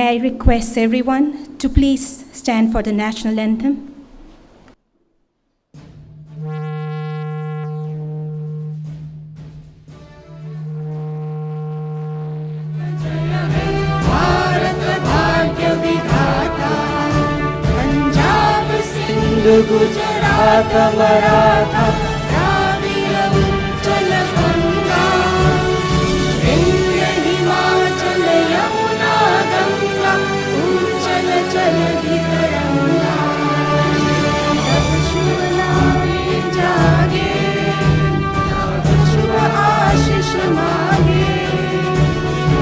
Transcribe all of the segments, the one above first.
May I request everyone to please stand for the national anthem. Gujarat Maratha Dravid Utkal Ganga Vindhya Himachal Yamuna Ganga उज्जल जलधि तरंगा तब शुभ नामे जागे तब शुभ आशीष मांगे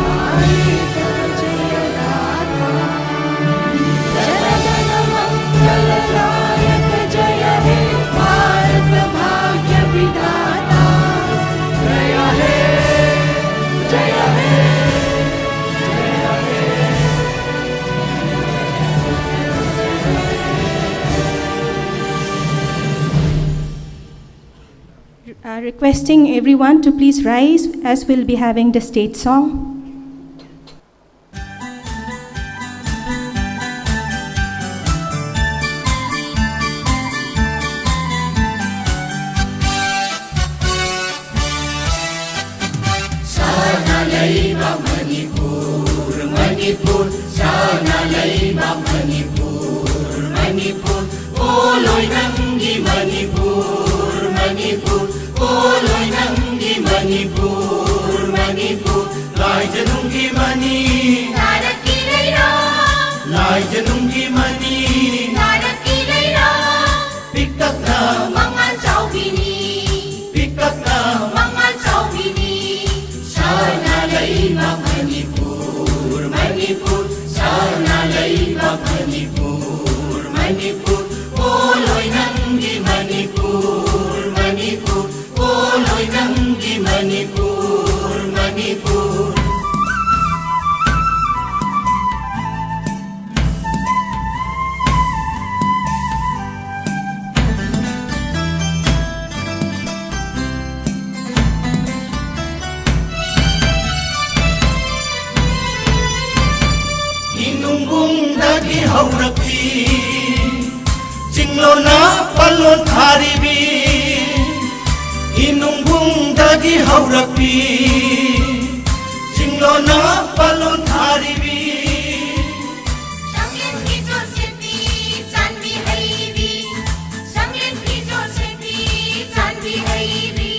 आए तब जय गाथा जन गण मंगलदायक जय हे भारत भाग्य विधाता जय हे जय हे जय हे Requesting everyone to please rise as we'll be having the state song. Manipur, Manipur, Sanalaiba Manipur, Manipur, Oloi Nangi Manipur, Manipur, Oloi Nangi Manipur, Manipur, Lai Janungi Mani, Naraki Leira, Lai Janungi Mani, Naraki Leira, Pick up na Mangal Chowbini, Pick up na Mangal Chowbini, Sanalaiba Manipur, Manipur, Sanalaiba Manipur, Manipur, Oloi Nangi Manipur, Manipur, Oloi Nangi Manipur, Manipur. Dagi haurapi jinglo na palon tharibi inungbung dagi haurapi jinglo na palon tharibi sanglen ki joseti chanbi haibi sanglen ki joseti chanbi haibi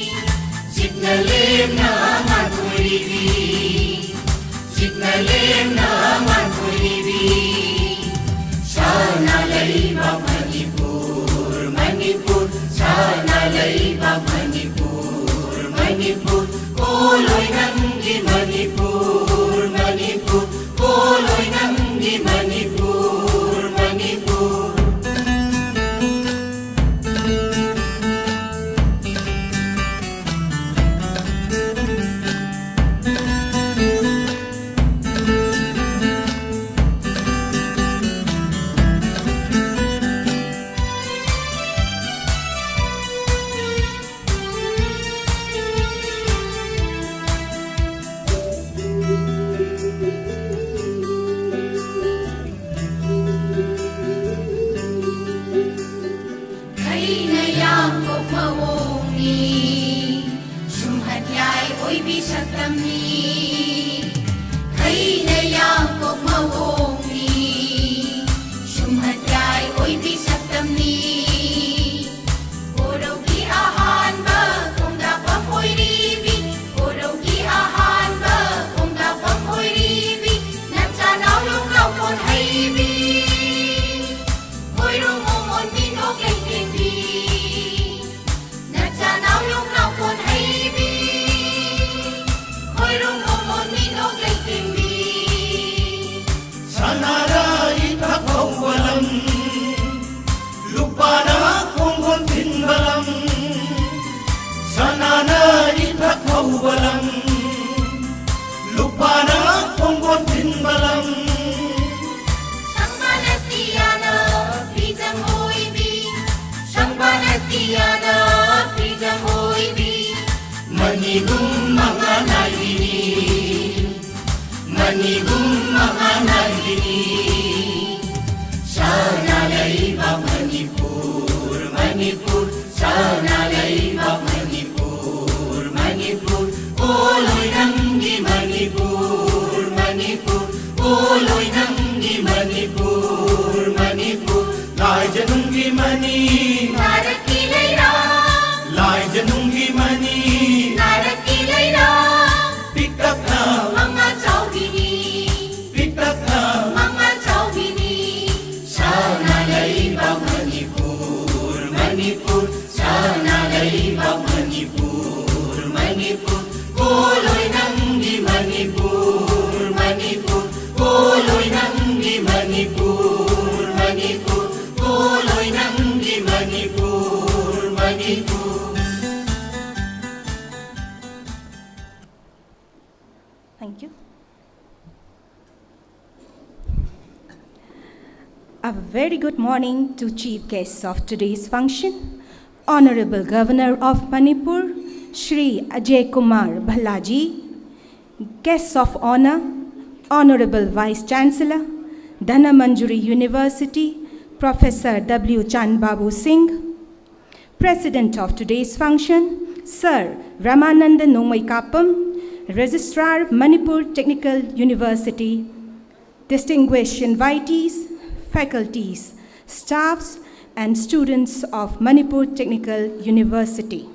signalem na maturibi signalem na maturibi Sanalaiba Manipur, Manipur, Sanalaiba Manipur, Manipur, Oloi Nangi Manipur, Manipur, Oloi Nangi Manipur, Manipur. Balam lupana ponggon tin balam Sangbanatiana pijam hoibi Sangbanatiana pijam hoibi Manigum mga naini Manigum Mamanandini Shanalaiva Manipur Manipur Shanalaiva Manipur Manipur Oloi Nangi Manipur Manipur Oloi Nangi Manipur Manipur Lai Janungi Mani Narakilai ra Lai Janungi Mani Narakilai ra Pick up now Mga chawbini Pick up now Mga chawbini Shanalaiva Manipur Manipur Shanalaiva Manipur Manipur Oloi Nangi Manipur Manipur Oloi Nangi Manipur Manipur Oloi Nangi Manipur Manipur Thank you. A very good morning to chief guests of today's function, Honorable Governor of Manipur, Shri Ajay Kumar Bhallaji, guests of honor, Honorable Vice Chancellor, Dhanamanjuri University, Professor W. Chand Babu Singh, President of today's function, Sir Ramananda Nomaikapam, Registrar, Manipur Technical University, distinguished invitees, faculties, staffs, and students of Manipur Technical University.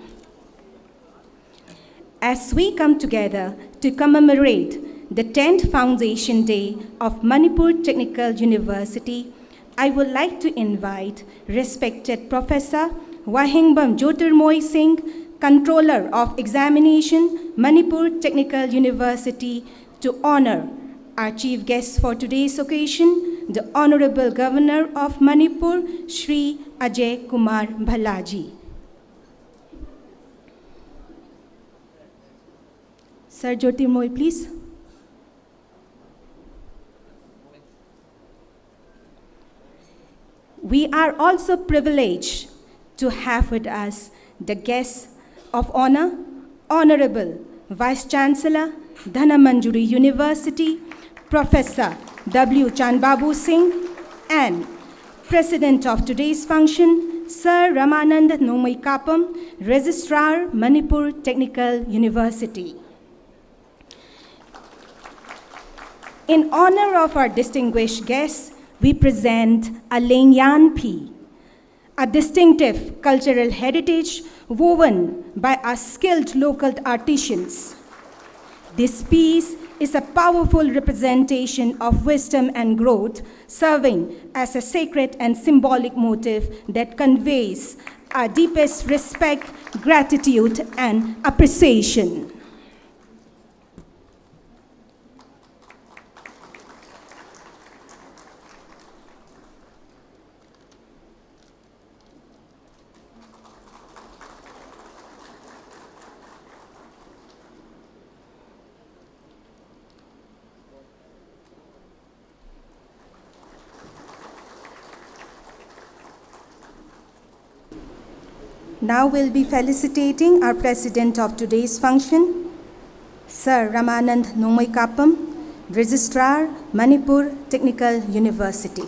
As we come together to commemorate the 10th Foundation Day of Manipur Technical University, I would like to invite respected Professor Wahingbam Jyotirmoy Singh, Controller of Examination, Manipur Technical University, to honor our chief guest for today's occasion, the Honorable Governor of Manipur, Shri Ajay Kumar Bhallaji. Sir Jyotirmoy, please. We are also privileged to have with us the guests of honor, Honorable Vice Chancellor, Dhanamanjuri University, Professor W. Chand Babu Singh, and President of today's function, Sir Ramananda Nomaikapam, Registrar, Manipur Technical University. In honor of our distinguished guests, we present a Lengyan a distinctive cultural heritage woven by our skilled local artisans. This piece is a powerful representation of wisdom and growth, serving as a sacred and symbolic motif that conveys our deepest respect, gratitude, and appreciation. Now we'll be felicitating our president of today's function, Sir Ramanand Nomaikapam, Registrar, Manipur Technical University.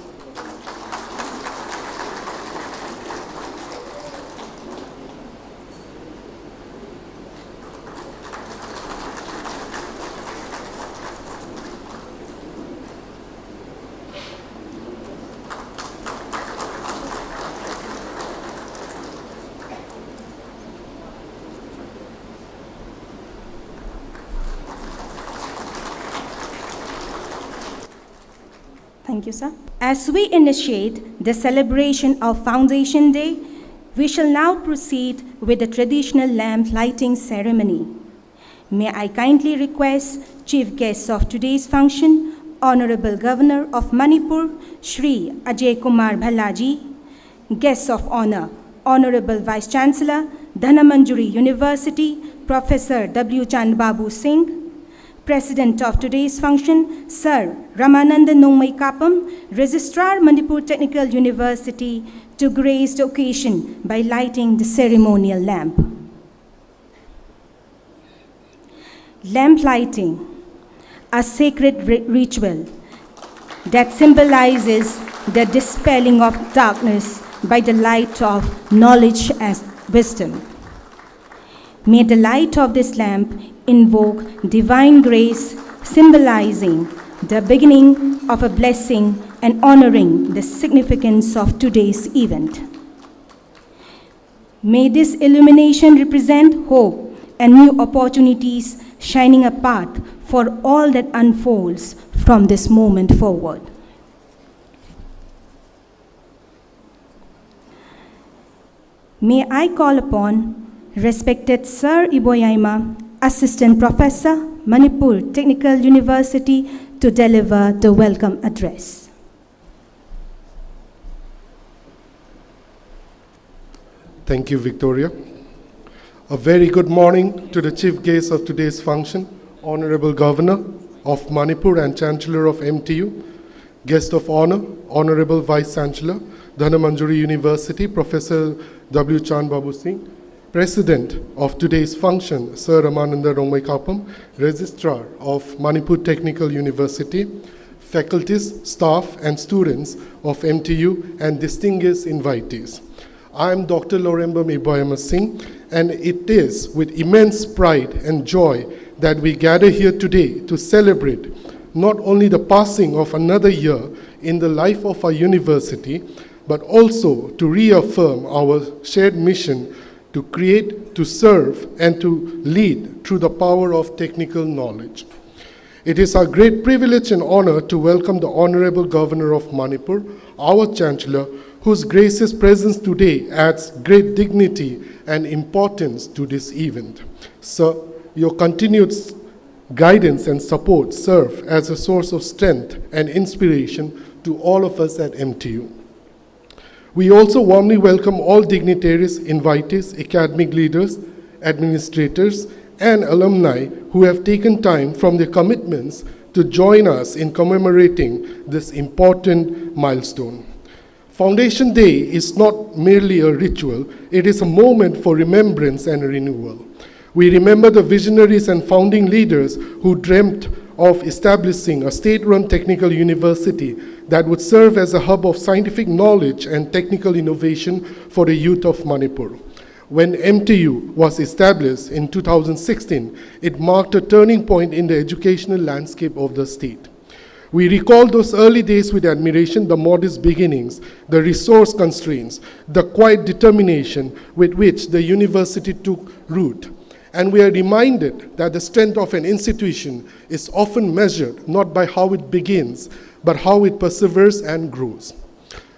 Thank you, sir. As we initiate the celebration of Foundation Day, we shall now proceed with the traditional lamp lighting ceremony. May I kindly request chief guests of today's function, Honorable Governor of Manipur, Shri Ajay Kumar Bhallaji, guests of honor, Honorable Vice Chancellor, Dhanamanjuri University, Professor W. Chand Babu Singh, President of today's function, Sir Ramananda Nomaikapam, Registrar, Manipur Technical University, to grace the occasion by lighting the ceremonial lamp. Lamp lighting, a sacred ritual that symbolizes the dispelling of darkness by the light of knowledge as wisdom. May the light of this lamp invoke divine grace, symbolizing the beginning of a blessing and honoring the significance of today's event. May this illumination represent hope and new opportunities, shining a path for all that unfolds from this moment forward. May I call upon respected Sir Iboyaima, Assistant Professor, Manipur Technical University, to deliver the welcome address. Thank you, Victoria. A very good morning to the chief guest of today's function, Honorable Governor of Manipur and Chancellor of MTU, guest of honor, Honorable Vice Chancellor, Dhanamanjuri University, Professor W. Chan Babu Singh, President of today's function, Sir Ramananda Rongmaikapam, Registrar of Manipur Technical University, faculties, staff, and students of MTU, and distinguished invitees. I am Dr. Lorembam Iboyama Singh, and it is with immense pride and joy that we gather here today to celebrate not only the passing of another year in the life of our university, but also to reaffirm our shared mission to create, to serve, and to lead through the power of technical knowledge. It is our great privilege and honor to welcome the Honorable Governor of Manipur, our Chancellor, whose gracious presence today adds great dignity and importance to this event. Sir, your continued guidance and support serve as a source of strength and inspiration to all of us at MTU. We also warmly welcome all dignitaries, invitees, academic leaders, administrators, and alumni who have taken time from their commitments to join us in commemorating this important milestone. Foundation Day is not merely a ritual, it is a moment for remembrance and renewal. We remember the visionaries and founding leaders who dreamt of establishing a state-run technical university that would serve as a hub of scientific knowledge and technical innovation for the youth of Manipur. When MTU was established in 2016, it marked a turning point in the educational landscape of the state. We recall those early days with admiration, the modest beginnings, the resource constraints, the quiet determination with which the university took root. And we are reminded that the strength of an institution is often measured not by how it begins, but how it perseveres and grows.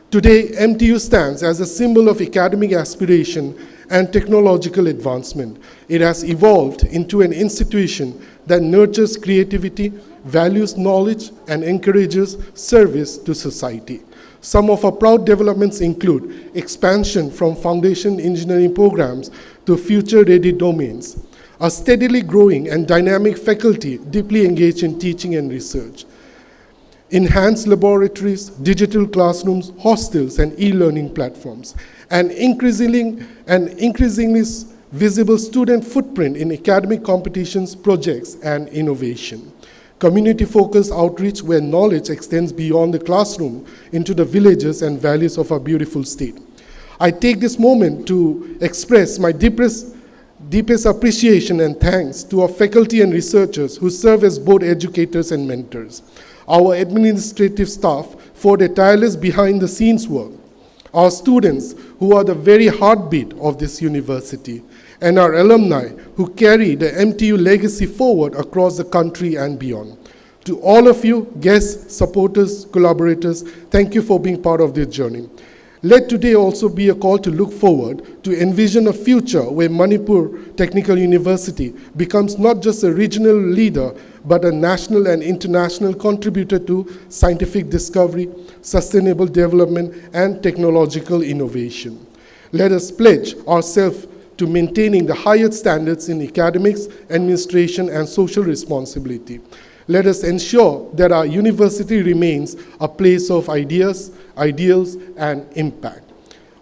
Today, MTU stands as a symbol of academic aspiration and technological advancement. It has evolved into an institution that nurtures creativity, values knowledge, and encourages service to society. Some of our proud developments include expansion from foundation engineering programs to future-ready domains, a steadily growing and dynamic faculty deeply engaged in teaching and research, enhanced laboratories, digital classrooms, hostels, and e-learning platforms, and increasingly visible student footprint in academic competitions, projects, and innovation. Community-focused outreach where knowledge extends beyond the classroom into the villages and valleys of our beautiful state. I take this moment to express my deepest appreciation and thanks to our faculty and researchers who serve as both educators and mentors, our administrative staff for their tireless behind-the-scenes work, our students who are the very heartbeat of this university, and our alumni who carry the MTU legacy forward across the country and beyond. To all of you, guests, supporters, collaborators, thank you for being part of this journey. Let today also be a call to look forward, to envision a future where Manipur Technical University becomes not just a regional leader, but a national and international contributor to scientific discovery, sustainable development, and technological innovation. Let us pledge ourselves to maintaining the highest standards in academics, administration, and social responsibility. Let us ensure that our university remains a place of ideas, ideals, and impact.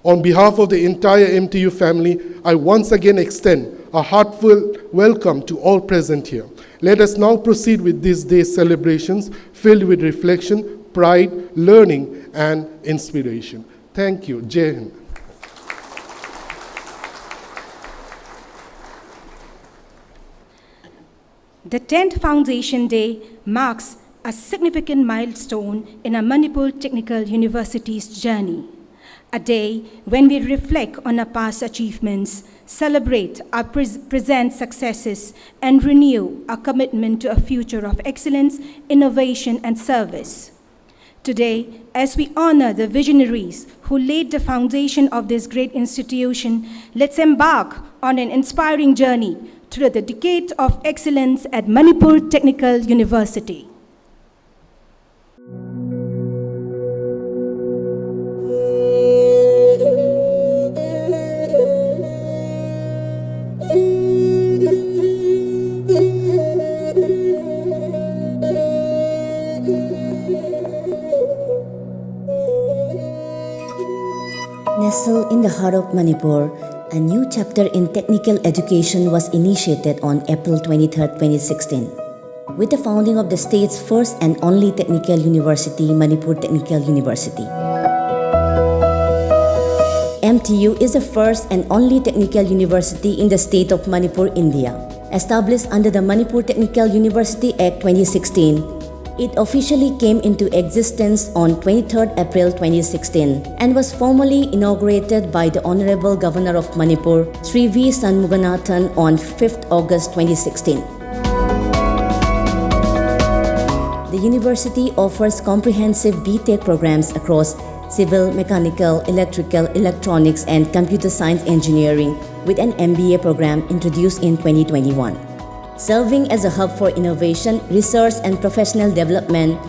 On behalf of the entire MTU family, I once again extend a heartfelt welcome to all present here. Let us now proceed with this day's celebrations filled with reflection, pride, learning, and inspiration. Thank you. Jai Hind. The 10th Foundation Day marks a significant milestone in a Manipur Technical University's journey, a day when we reflect on our past achievements, celebrate our present successes, and renew our commitment to a future of excellence, innovation, and service. Today, as we honor the visionaries who laid the foundation of this great institution, let's embark on an inspiring journey through the decade of excellence at Manipur Technical University. Nestled in the heart of Manipur, a new chapter in technical education was initiated on April 23, 2016, with the founding of the state's first and only technical university, Manipur Technical University. MTU is the first and only technical university in the state of Manipur, India. Established under the Manipur Technical University Act 2016, it officially came into existence on 23 April 2016 and was formally inaugurated by the Honorable Governor of Manipur, Sri V. Shanmuganathan, on 5 August 2016. The university offers comprehensive B.Tech programs across civil, mechanical, electrical, electronics, and computer science engineering with an MBA program introduced in 2021. Serving as a hub for innovation, research, and professional development,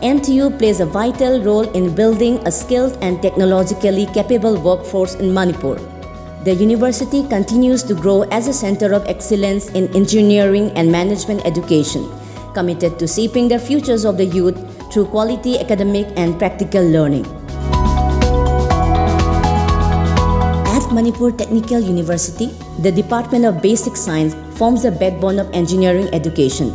MTU plays a vital role in building a skilled and technologically capable workforce in Manipur. The university continues to grow as a center of excellence in engineering and management education, committed to shaping the futures of the youth through quality academic and practical learning. At Manipur Technical University, the Department of Basic Science forms the backbone of engineering education,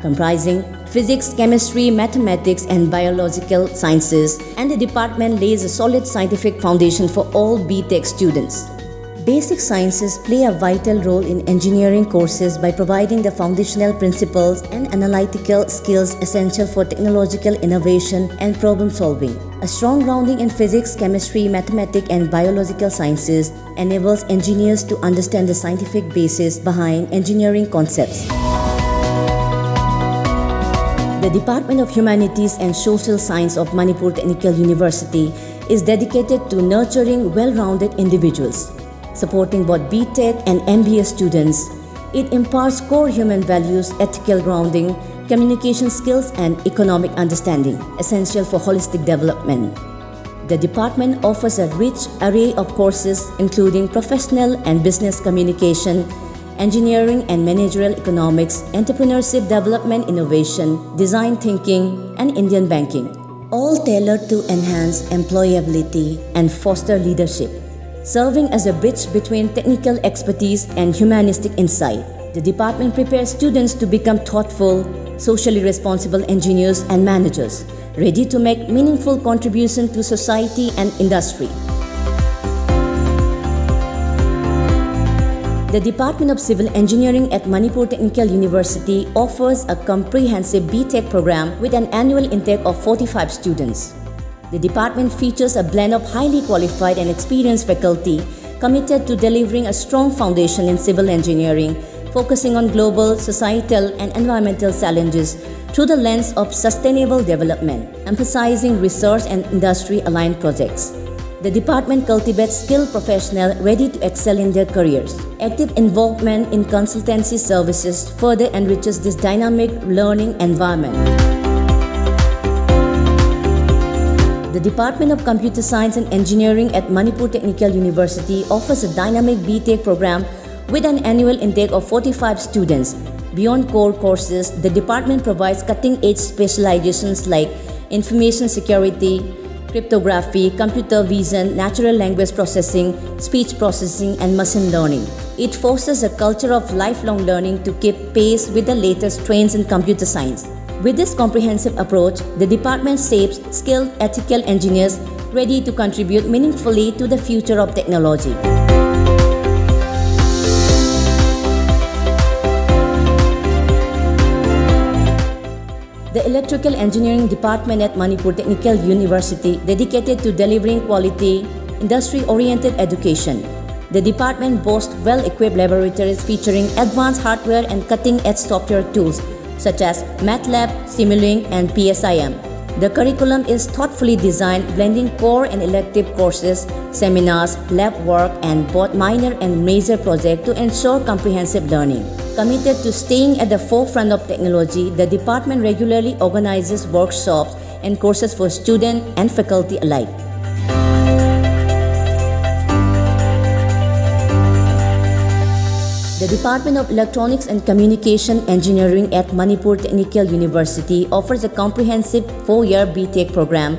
comprising physics, chemistry, mathematics, and biological sciences, and the department lays a solid scientific foundation for all B.Tech students. Basic sciences play a vital role in engineering courses by providing the foundational principles and analytical skills essential for technological innovation and problem solving. A strong grounding in physics, chemistry, mathematics, and biological sciences enables engineers to understand the scientific basis behind engineering concepts. The Department of Humanities and Social Science of Manipur Technical University is dedicated to nurturing well-rounded individuals. Supporting both B.Tech and MBA students, it imparts core human values, ethical grounding, communication skills, and economic understanding, essential for holistic development. The department offers a rich array of courses including professional and business communication, engineering and managerial economics, entrepreneurship development innovation, design thinking, and Indian banking, all tailored to enhance employability and foster leadership. Serving as a bridge between technical expertise and humanistic insight, the department prepares students to become thoughtful, socially responsible engineers and managers, ready to make meaningful contributions to society and industry. The Department of Civil Engineering at Manipur Technical University offers a comprehensive B.Tech program with an annual intake of 45 students. The department features a blend of highly qualified and experienced faculty committed to delivering a strong foundation in civil engineering, focusing on global, societal, and environmental challenges through the lens of sustainable development, emphasizing research and industry-aligned projects. The department cultivates skilled professionals ready to excel in their careers. Active involvement in consultancy services further enriches this dynamic learning environment. The Department of Computer Science and Engineering at Manipur Technical University offers a dynamic B.Tech program with an annual intake of 45 students. Beyond core courses, the department provides cutting-edge specializations like information security, cryptography, computer vision, natural language processing, speech processing, and machine learning. It fosters a culture of lifelong learning to keep pace with the latest trends in computer science. With this comprehensive approach, the department shapes skilled ethical engineers ready to contribute meaningfully to the future of technology. The Electrical Engineering Department at Manipur Technical University dedicated to delivering quality, industry-oriented education. The department boasts well-equipped laboratories featuring advanced hardware and cutting-edge software tools such as MATLAB, Simulink, and PSIM. The curriculum is thoughtfully designed, blending core and elective courses, seminars, lab work, and both minor and major projects to ensure comprehensive learning. Committed to staying at the forefront of technology, the department regularly organizes workshops and courses for students and faculty alike. The Department of Electronics and Communication Engineering at Manipur Technical University offers a comprehensive 4-year BTech program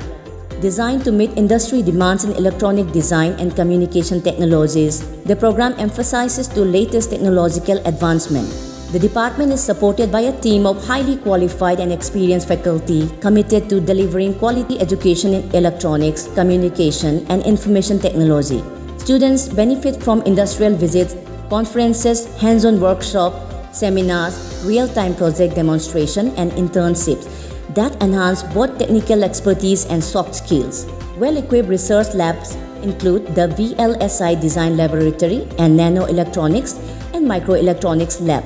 designed to meet industry demands in electronic design and communication technologies. The program emphasizes the latest technological advancement. The department is supported by a team of highly qualified and experienced faculty committed to delivering quality education in electronics, communication, and information technology. Students benefit from industrial visits, conferences, hands-on workshops, seminars, real-time project demonstration, and internships that enhance both technical expertise and soft skills. Well-equipped research labs include the VLSI Design Laboratory and Nanoelectronics and Microelectronics Lab,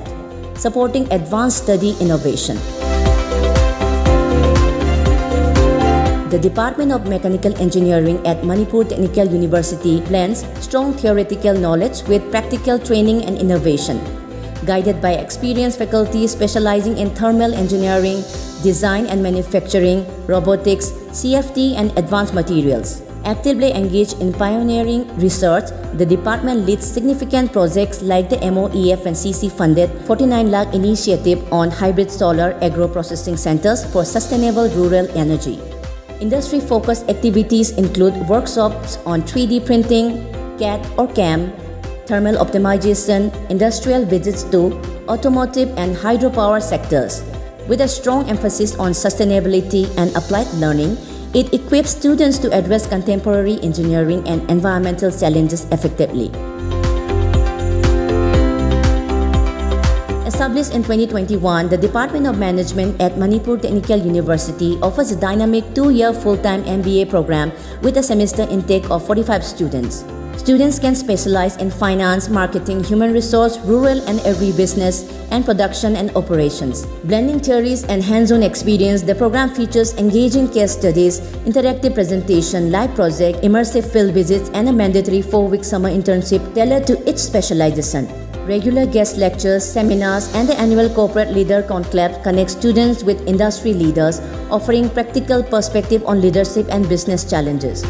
supporting advanced study innovation. The Department of Mechanical Engineering at Manipur Technical University blends strong theoretical knowledge with practical training and innovation. Guided by experienced faculty specializing in thermal engineering, design and manufacturing, robotics, CFD, and advanced materials. Actively engaged in pioneering research, the department leads significant projects like the MOEF and CC-funded 49 lakh initiative on hybrid solar agro-processing centers for sustainable rural energy. Industry-focused activities include workshops on 3D printing, CAD or CAM, thermal optimization, industrial visits to automotive and hydropower sectors. With a strong emphasis on sustainability and applied learning, it equips students to address contemporary engineering and environmental challenges effectively. Established in 2021, the Department of Management at Manipur Technical University offers a dynamic 2-year full-time MBA program with a semester intake of 45 students. Students can specialize in finance, marketing, human resource, rural and agribusiness, and production and operations. Blending theories and hands-on experience, the program features engaging case studies, interactive presentation, live project, immersive field visits, and a mandatory 4-week summer internship tailored to each specialization. Regular guest lectures, seminars, and the annual Corporate Leader Conclave connect students with industry leaders, offering practical perspective on leadership and business challenges.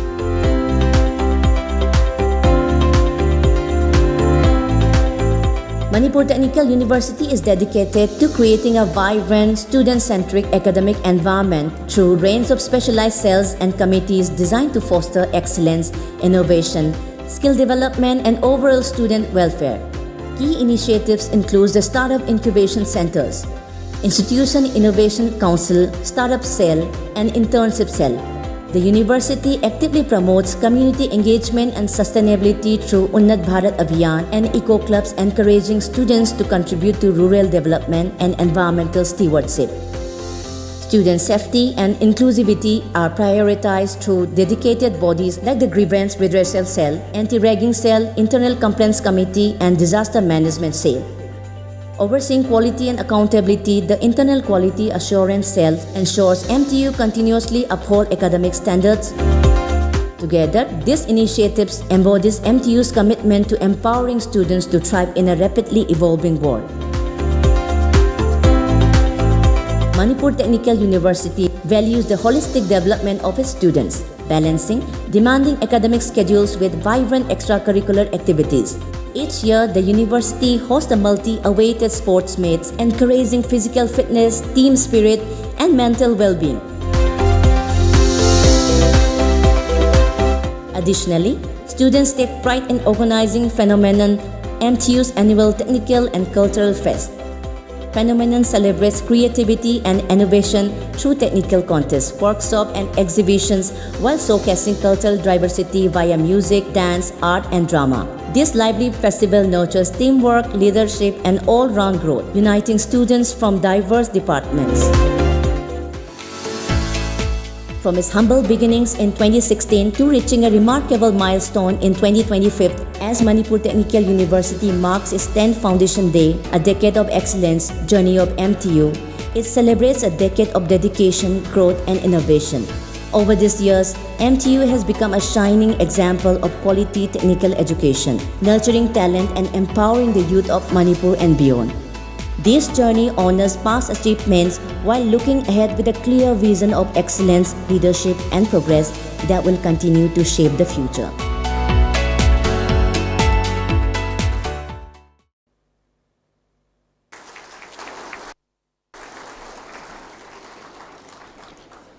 Manipur Technical University is dedicated to creating a vibrant, student-centric academic environment through a range of specialized cells and committees designed to foster excellence, innovation, skill development, and overall student welfare. Key initiatives include the Startup Incubation Centers, Institution Innovation Council, Startup Cell, and Internship Cell. The university actively promotes community engagement and sustainability through Unnat Bharat Abhiyan and eco clubs, encouraging students to contribute to rural development and environmental stewardship. Student safety and inclusivity are prioritized through dedicated bodies like the Grievance Redressal Cell, Anti-Ragging Cell, Internal Complaints Committee, and Disaster Management Cell. Overseeing quality and accountability, the Internal Quality Assurance Cell ensures MTU continuously uphold academic standards. Together, these initiatives embodies MTU's commitment to empowering students to thrive in a rapidly evolving world. Manipur Technical University values the holistic development of its students, balancing demanding academic schedules with vibrant extracurricular activities. Each year, the university hosts a multi-awaited sports meets, encouraging physical fitness, team spirit, and mental well-being. Additionally, students take pride in organizing phenomenon MTU's annual Technical and Cultural Fest. phenomenon celebrates creativity and innovation through technical contests, workshops, and exhibitions while showcasing cultural diversity via music, dance, art, and drama. This lively festival nurtures teamwork, leadership, and all-round growth, uniting students from diverse departments. From its humble beginnings in 2016 to reaching a remarkable milestone in 2025 as Manipur Technical University marks its 10th Foundation Day, a decade of excellence journey of MTU, it celebrates a decade of dedication, growth, and innovation. Over these years, MTU has become a shining example of quality technical education, nurturing talent and empowering the youth of Manipur and beyond. This journey honors past achievements while looking ahead with a clear vision of excellence, leadership, and progress that will continue to shape the future.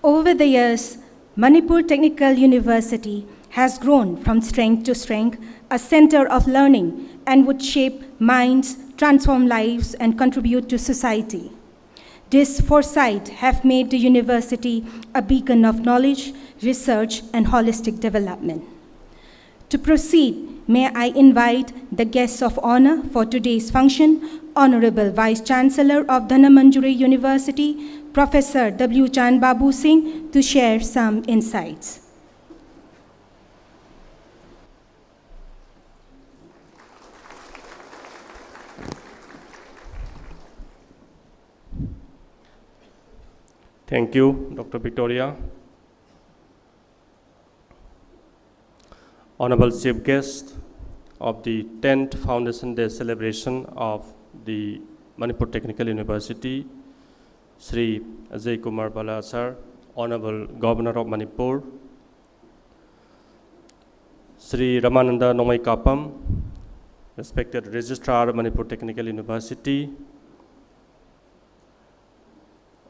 Over the years, Manipur Technical University has grown from strength to strength, a center of learning, and would shape minds, transform lives, and contribute to society. This foresight have made the university a beacon of knowledge, research, and holistic development. To proceed, may I invite the guests of honor for today's function, Honorable Vice Chancellor of Dhanamandjuri University, Professor W. Chan Babu Singh, to share some insights. Thank you, Dr. Victoria. Honorable Chief Guest of the 10th Foundation Day celebration of the Manipur Technical University, Sri Ajay Kumar Bala Sir, Honorable Governor of Manipur, Sri Ramananda Nomai Kapam, respected Registrar of Manipur Technical University,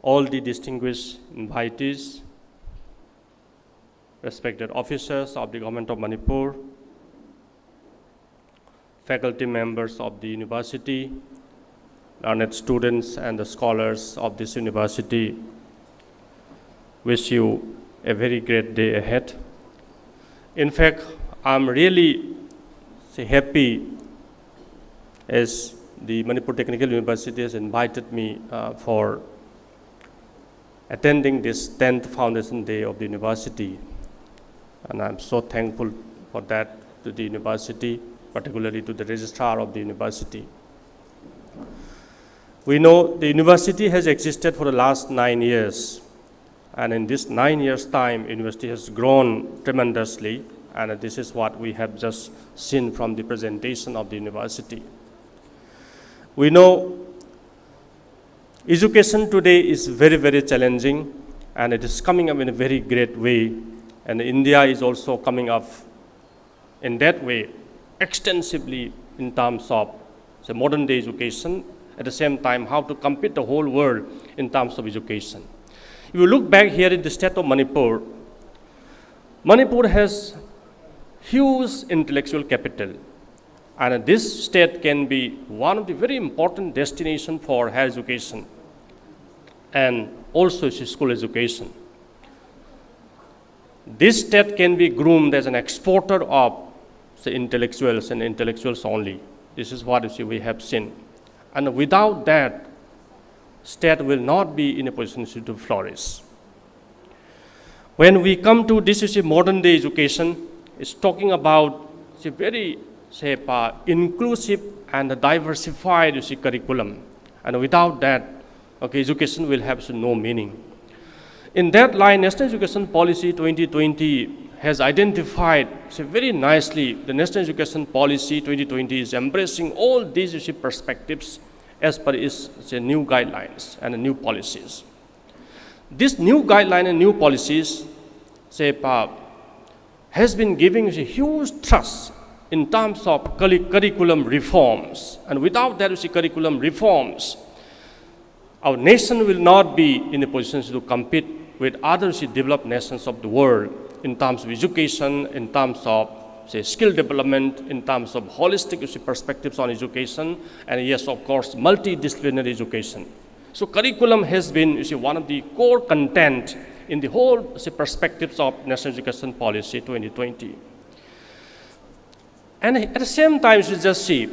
all the distinguished invitees, respected officers of the Government of Manipur, faculty members of the university, learned students and the scholars of this university, wish you a very great day ahead. In fact, I'm really happy as the Manipur Technical University has invited me for attending this 10th Foundation Day of the university. And I'm so thankful for that to the university, particularly to the registrar of the university. We know the university has existed for the last 9 years. And in this 9 years' time, university has grown tremendously. And this is what we have just seen from the presentation of the university. We know education today is very, very challenging, and it is coming up in a very great way. And India is also coming up in that way extensively in terms of modern day education, at the same time how to compete the whole world in terms of education. If you look back here in the state of Manipur, Manipur has huge intellectual capital, and this state can be one of the very important destinations for higher education and also school education. This state can be groomed as an exporter of intellectuals and intellectuals only. This is what we have seen. And without that, state will not be in a position to flourish. When we come to this modern day education, it's talking about a very inclusive and diversified curriculum. And without that, education will have no meaning. In that line, National Education Policy 2020 has identified very nicely the National Education Policy 2020 is embracing all these perspectives as per its new guidelines and new policies. This new guideline and new policies has been giving a huge trust in terms of curriculum reforms. And without that curriculum reforms, our nation will not be in a position to compete with other developed nations of the world in terms of education, in terms of say, skill development in terms of holistic perspectives on education, and yes, of course, multidisciplinary education. So curriculum has been one of the core content in the whole perspectives of National Education Policy 2020. And at the same time, you just see,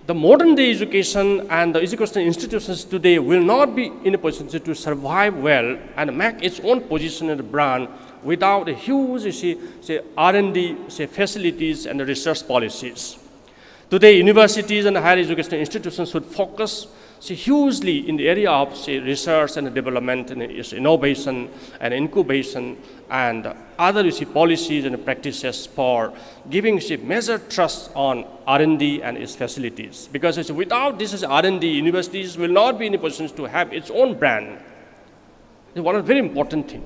the modern day education and the educational institutions today will not be in a position to survive well and make its own position and brand without a huge R&D facilities and research policies. Today, universities and higher educational institutions should focus hugely in the area of research and development and innovation and incubation and other policies and practices for giving major trust on R&D and its facilities. Because without this R&D, universities will not be in a position to have its own brand. It's one very important thing.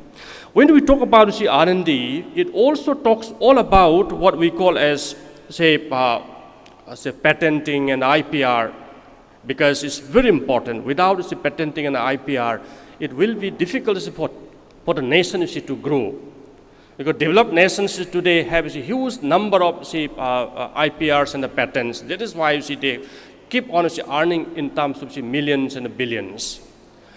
When we talk about R&D, it also talks all about what we call as patenting and IPR, because it's very important. Without patenting and IPR, it will be difficult for the nation to grow. Because developed nations today have a huge number of IPRs and patents. That is why they keep on earning in terms of millions and billions.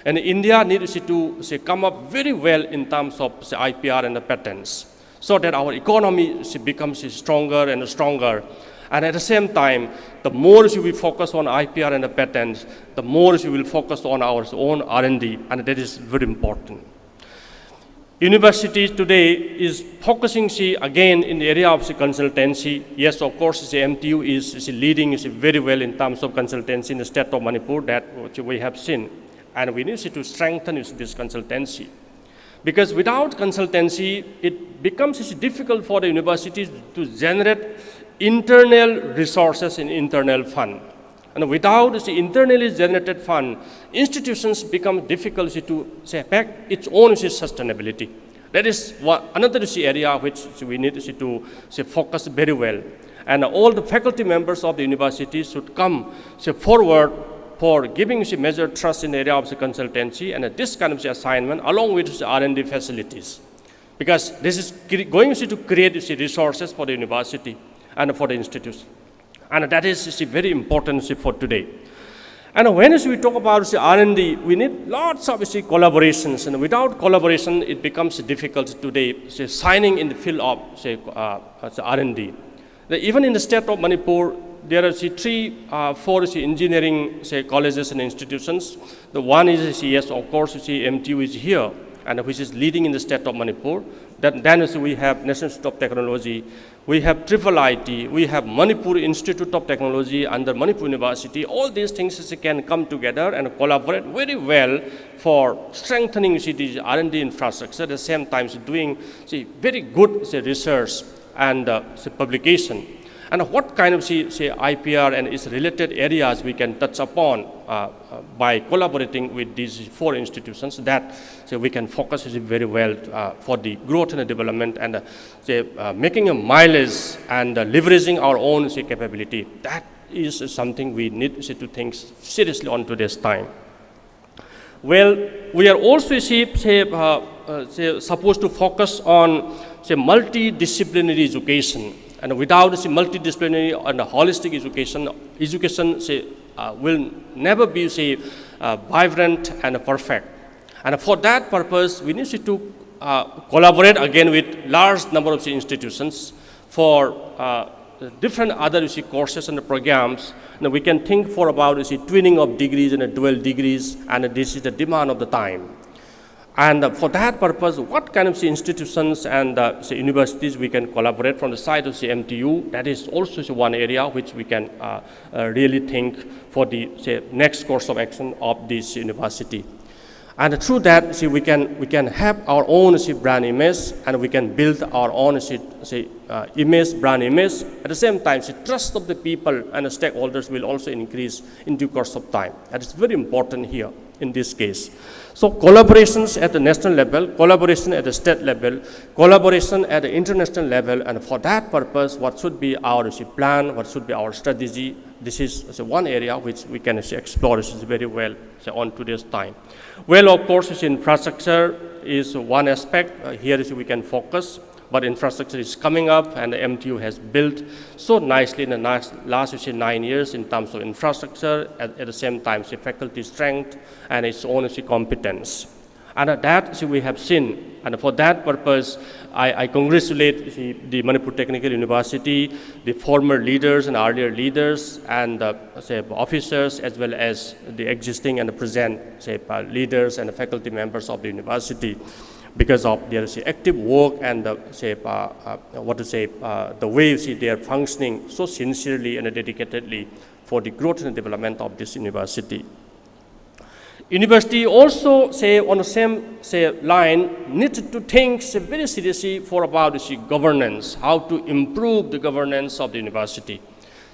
And India needs to come up very well in terms of IPR and the patents, so that our economy becomes stronger and stronger. And at the same time, the more we focus on IPR and the patents, the more we will focus on our own R&D, and that is very important. Universities today is focusing again in the area of consultancy. Yes, of course, MTU is leading very well in terms of consultancy in the state of Manipur, that which we have seen. And we need to strengthen this consultancy. Because without consultancy, it becomes difficult for the universities to generate internal resources in internal fund. And without the internally generated fund, institutions become difficult to pack its own sustainability. That is another area which we need to focus very well. And all the faculty members of the university should come forward for giving major trust in the area of consultancy and this kind of assignment along with R&D facilities. Because this is going to create resources for the university and for the institutes. And that is very important for today. And when we talk about R&D, we need lots of collaborations. And without collaboration, it becomes difficult today, signing in the field of R&D. Even in the state of Manipur, there are four engineering colleges and institutions. The one is, yes, of course, MTU is here, and which is leading in the state of Manipur. Then we have National Institute of Technology, we have IIIT, we have Manipur Institute of Technology under Manipur University. All these things can come together and collaborate very well for strengthening the R&D infrastructure, at the same time doing very good research and publication. And what kind of IPR and its related areas we can touch upon by collaborating with these four institutions, that we can focus very well for the growth and the development and making a mileage and leveraging our own capability. That is something we need to think seriously on today's time. Well, we are also supposed to focus on multidisciplinary education. And without multidisciplinary and holistic education will never be vibrant and perfect. And for that purpose, we need to collaborate again with large number of institutions for different other courses and programs. And we can think for about twinning of degrees and dual degrees, and this is the demand of the time. And for that purpose, what kind of institutions and universities we can collaborate from the side of MTU, that is also one area which we can really think for the next course of action of this university. And through that, we can have our own brand image, and we can build our own brand image. At the same time, trust of the people and the stakeholders will also increase in due course of time. That is very important here in this case. So collaborations at the national level, collaboration at the state level, collaboration at the international level, and for that purpose, what should be our plan, what should be our strategy, this is one area which we can explore very well on today's time. Well, of course, infrastructure is one aspect. Here we can focus. but infrastructure is coming up, and the MTU has built so nicely in the last 9 years in terms of infrastructure, at the same time, faculty strength and its own competence. And that we have seen, and for that purpose, I congratulate the Manipur Technical University, the former leaders and earlier leaders, and officers, as well as the existing and the present leaders and the faculty members of the university, because of their active work and the way they are functioning so sincerely and dedicatedly for the growth and development of this university. University also on the same line needs to think very seriously for about governance, how to improve the governance of the university.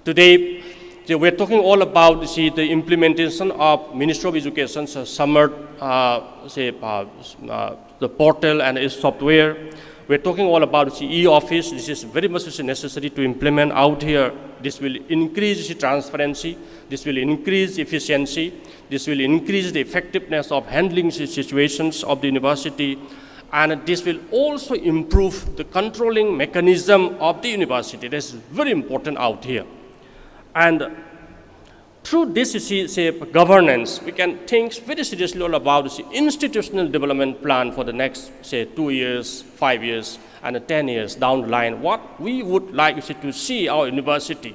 Today, we're talking all about the implementation of Ministry of Education's summer the portal and its software. We're talking all about the e-office. This is very much necessary to implement out here. This will increase the transparency. This will increase efficiency. This will increase the effectiveness of handling the situations of the university. And this will also improve the controlling mechanism of the university. That's very important out here. And through this governance, we can think very seriously all about the institutional development plan for the next 2 years, 5 years, and 10 years down the line, what we would like to see our university.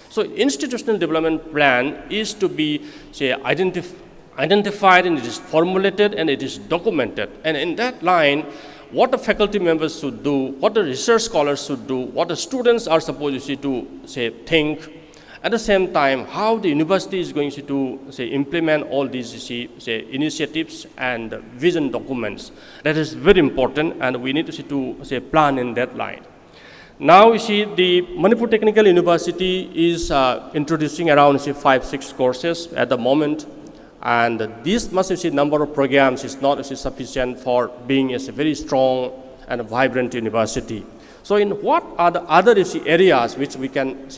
So institutional development plan is to be identified, and it is formulated, and it is documented. And in that line, what the faculty members should do, what the research scholars should do, what the students are supposed to think. At the same time, how the university is going to implement all these initiatives and vision documents. That is very important, and we need to plan in that line. Now the Manipur Technical University is introducing around 5-6 courses at the moment, and this number of programs is not sufficient for being a very strong and vibrant university. So in what are the other areas which we can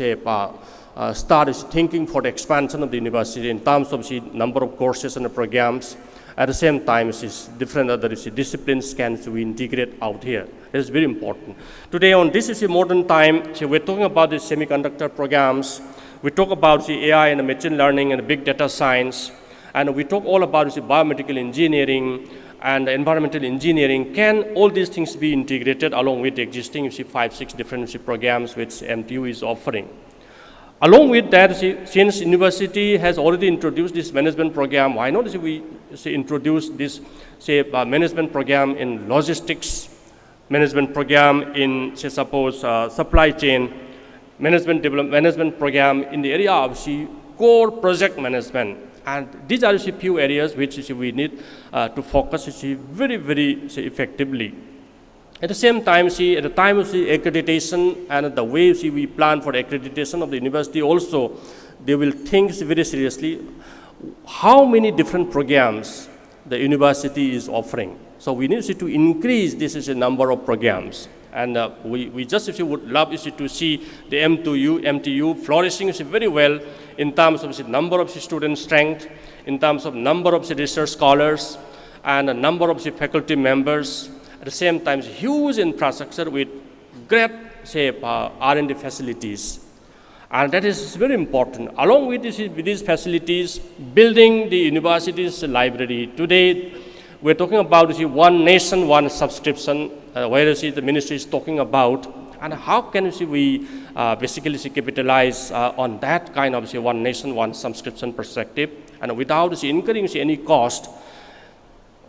start thinking for the expansion of the university in terms of number of courses and programs? At the same time, different other disciplines can we integrate out here. It is very important. Today on this modern time, we're talking about the semiconductor programs. We talk about the AI and the machine learning and the big data science. And we talk all about the biomedical engineering and environmental engineering. Can all these things be integrated along with the existing 5-6 different programs which MTU is offering? Along with that, since university has already introduced this management program, why not we introduce this management program in logistics, management program in supply chain, management program in the area of core project management. And these are a few areas which we need to focus very, very effectively. At the same time, at the time of accreditation and the way we plan for accreditation of the university also, they will think very seriously how many different programs the university is offering. So we need to increase this number of programs. And we just would love to see the MTU flourishing very well in terms of the number of student strength, in terms of number of research scholars, and the number of faculty members. At the same time, huge infrastructure with great R&D facilities. And that is very important. Along with these facilities, building the university's library. Today, we're talking about one nation, one subscription, where the ministry is talking about, and how can we basically capitalize on that kind of one nation, one subscription perspective, and without incurring any cost.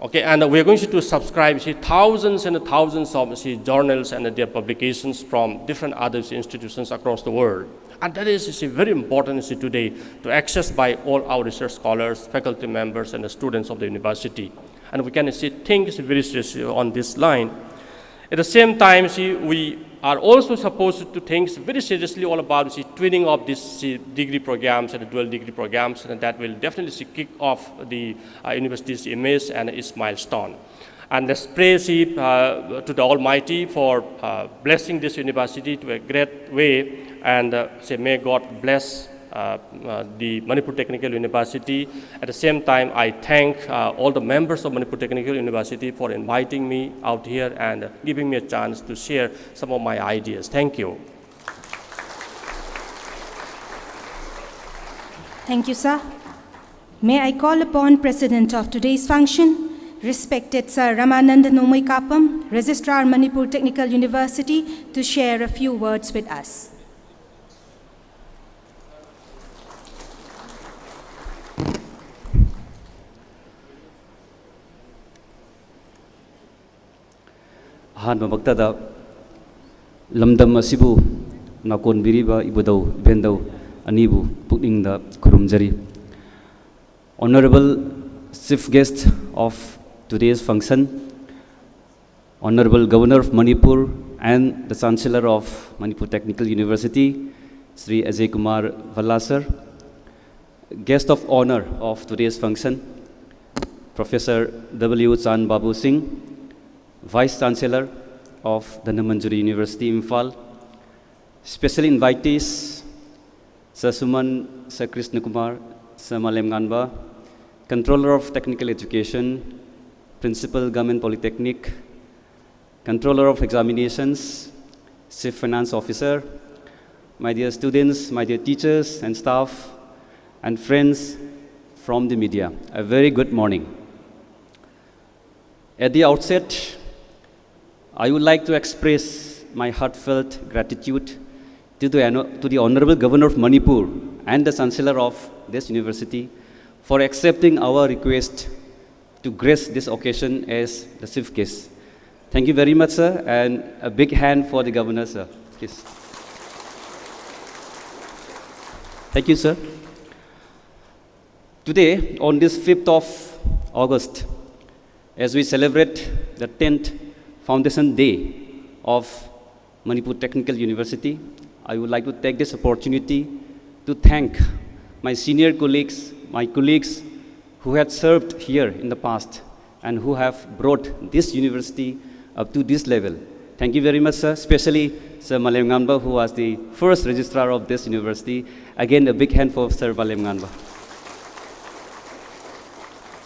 Okay, and we're going to subscribe thousands and thousands of journals and their publications from different other institutions across the world. And that is very important today to access by all our research scholars, faculty members, and the students of the university. And we can think very seriously on this line. At the same time, we are also supposed to think very seriously all about twinning of these degree programs and the dual degree programs, and that will definitely kick off the university's image and its milestone. And let's pray to the Almighty for blessing this university to a great way, and may God bless the Manipur Technical University. At the same time, I thank all the members of Manipur Technical University for inviting me out here and giving me a chance to share some of my ideas. Thank you. Thank you, sir. May I call upon President of today's function, respected Sir Ramanand Nomoi Kapam, Registrar Manipur Technical University, to share a few words with us. ꯑꯍꯥꯟꯕꯃꯛꯇꯗ ꯂꯝꯗꯝ ꯑꯁꯤꯕꯨ ꯅꯥꯀꯣꯟꯕꯤꯔꯤꯕ ꯏꯕꯨꯙꯧ ꯏꯕꯦꯟꯙꯧ ꯑꯅꯤꯕꯨ ꯄꯨꯛꯅꯤꯡꯗ ꯈꯨꯔꯨꯝꯖꯔꯤ. Honorable Chief Guest of today's function, Honorable Governor of Manipur and the Chancellor of Manipur Technical University, Sri Ajay Kumar Valla sir, Guest of Honor of today's function, Professor W. Chan Babu Singh, Vice Chancellor of Dhannamanjari University, Imphal, special invitees, Sir Suman, Sir Krishna Kumar, Sir Malem Nganba, Controller of Technical Education, Principal Government Polytechnic, Controller of Examinations, Chief Finance Officer, my dear students, my dear teachers and staff, and friends from the media, a very good morning. At the outset, I would like to express my heartfelt gratitude to the Honorable Governor of Manipur and the Chancellor of this university for accepting our request to grace this occasion as the chief guest. Thank you very much, sir, and a big hand for the Governor, sir. Please. Thank you, sir. Today, on this 5th of August, as we celebrate the 10th Foundation Day of Manipur Technical University, I would like to take this opportunity to thank my senior colleagues, my colleagues who had served here in the past and who have brought this university up to this level. Thank you very much, sir, especially Sir Malem Nganba, who was the first registrar of this university. Again, a big hand for Sir Malem Nganba.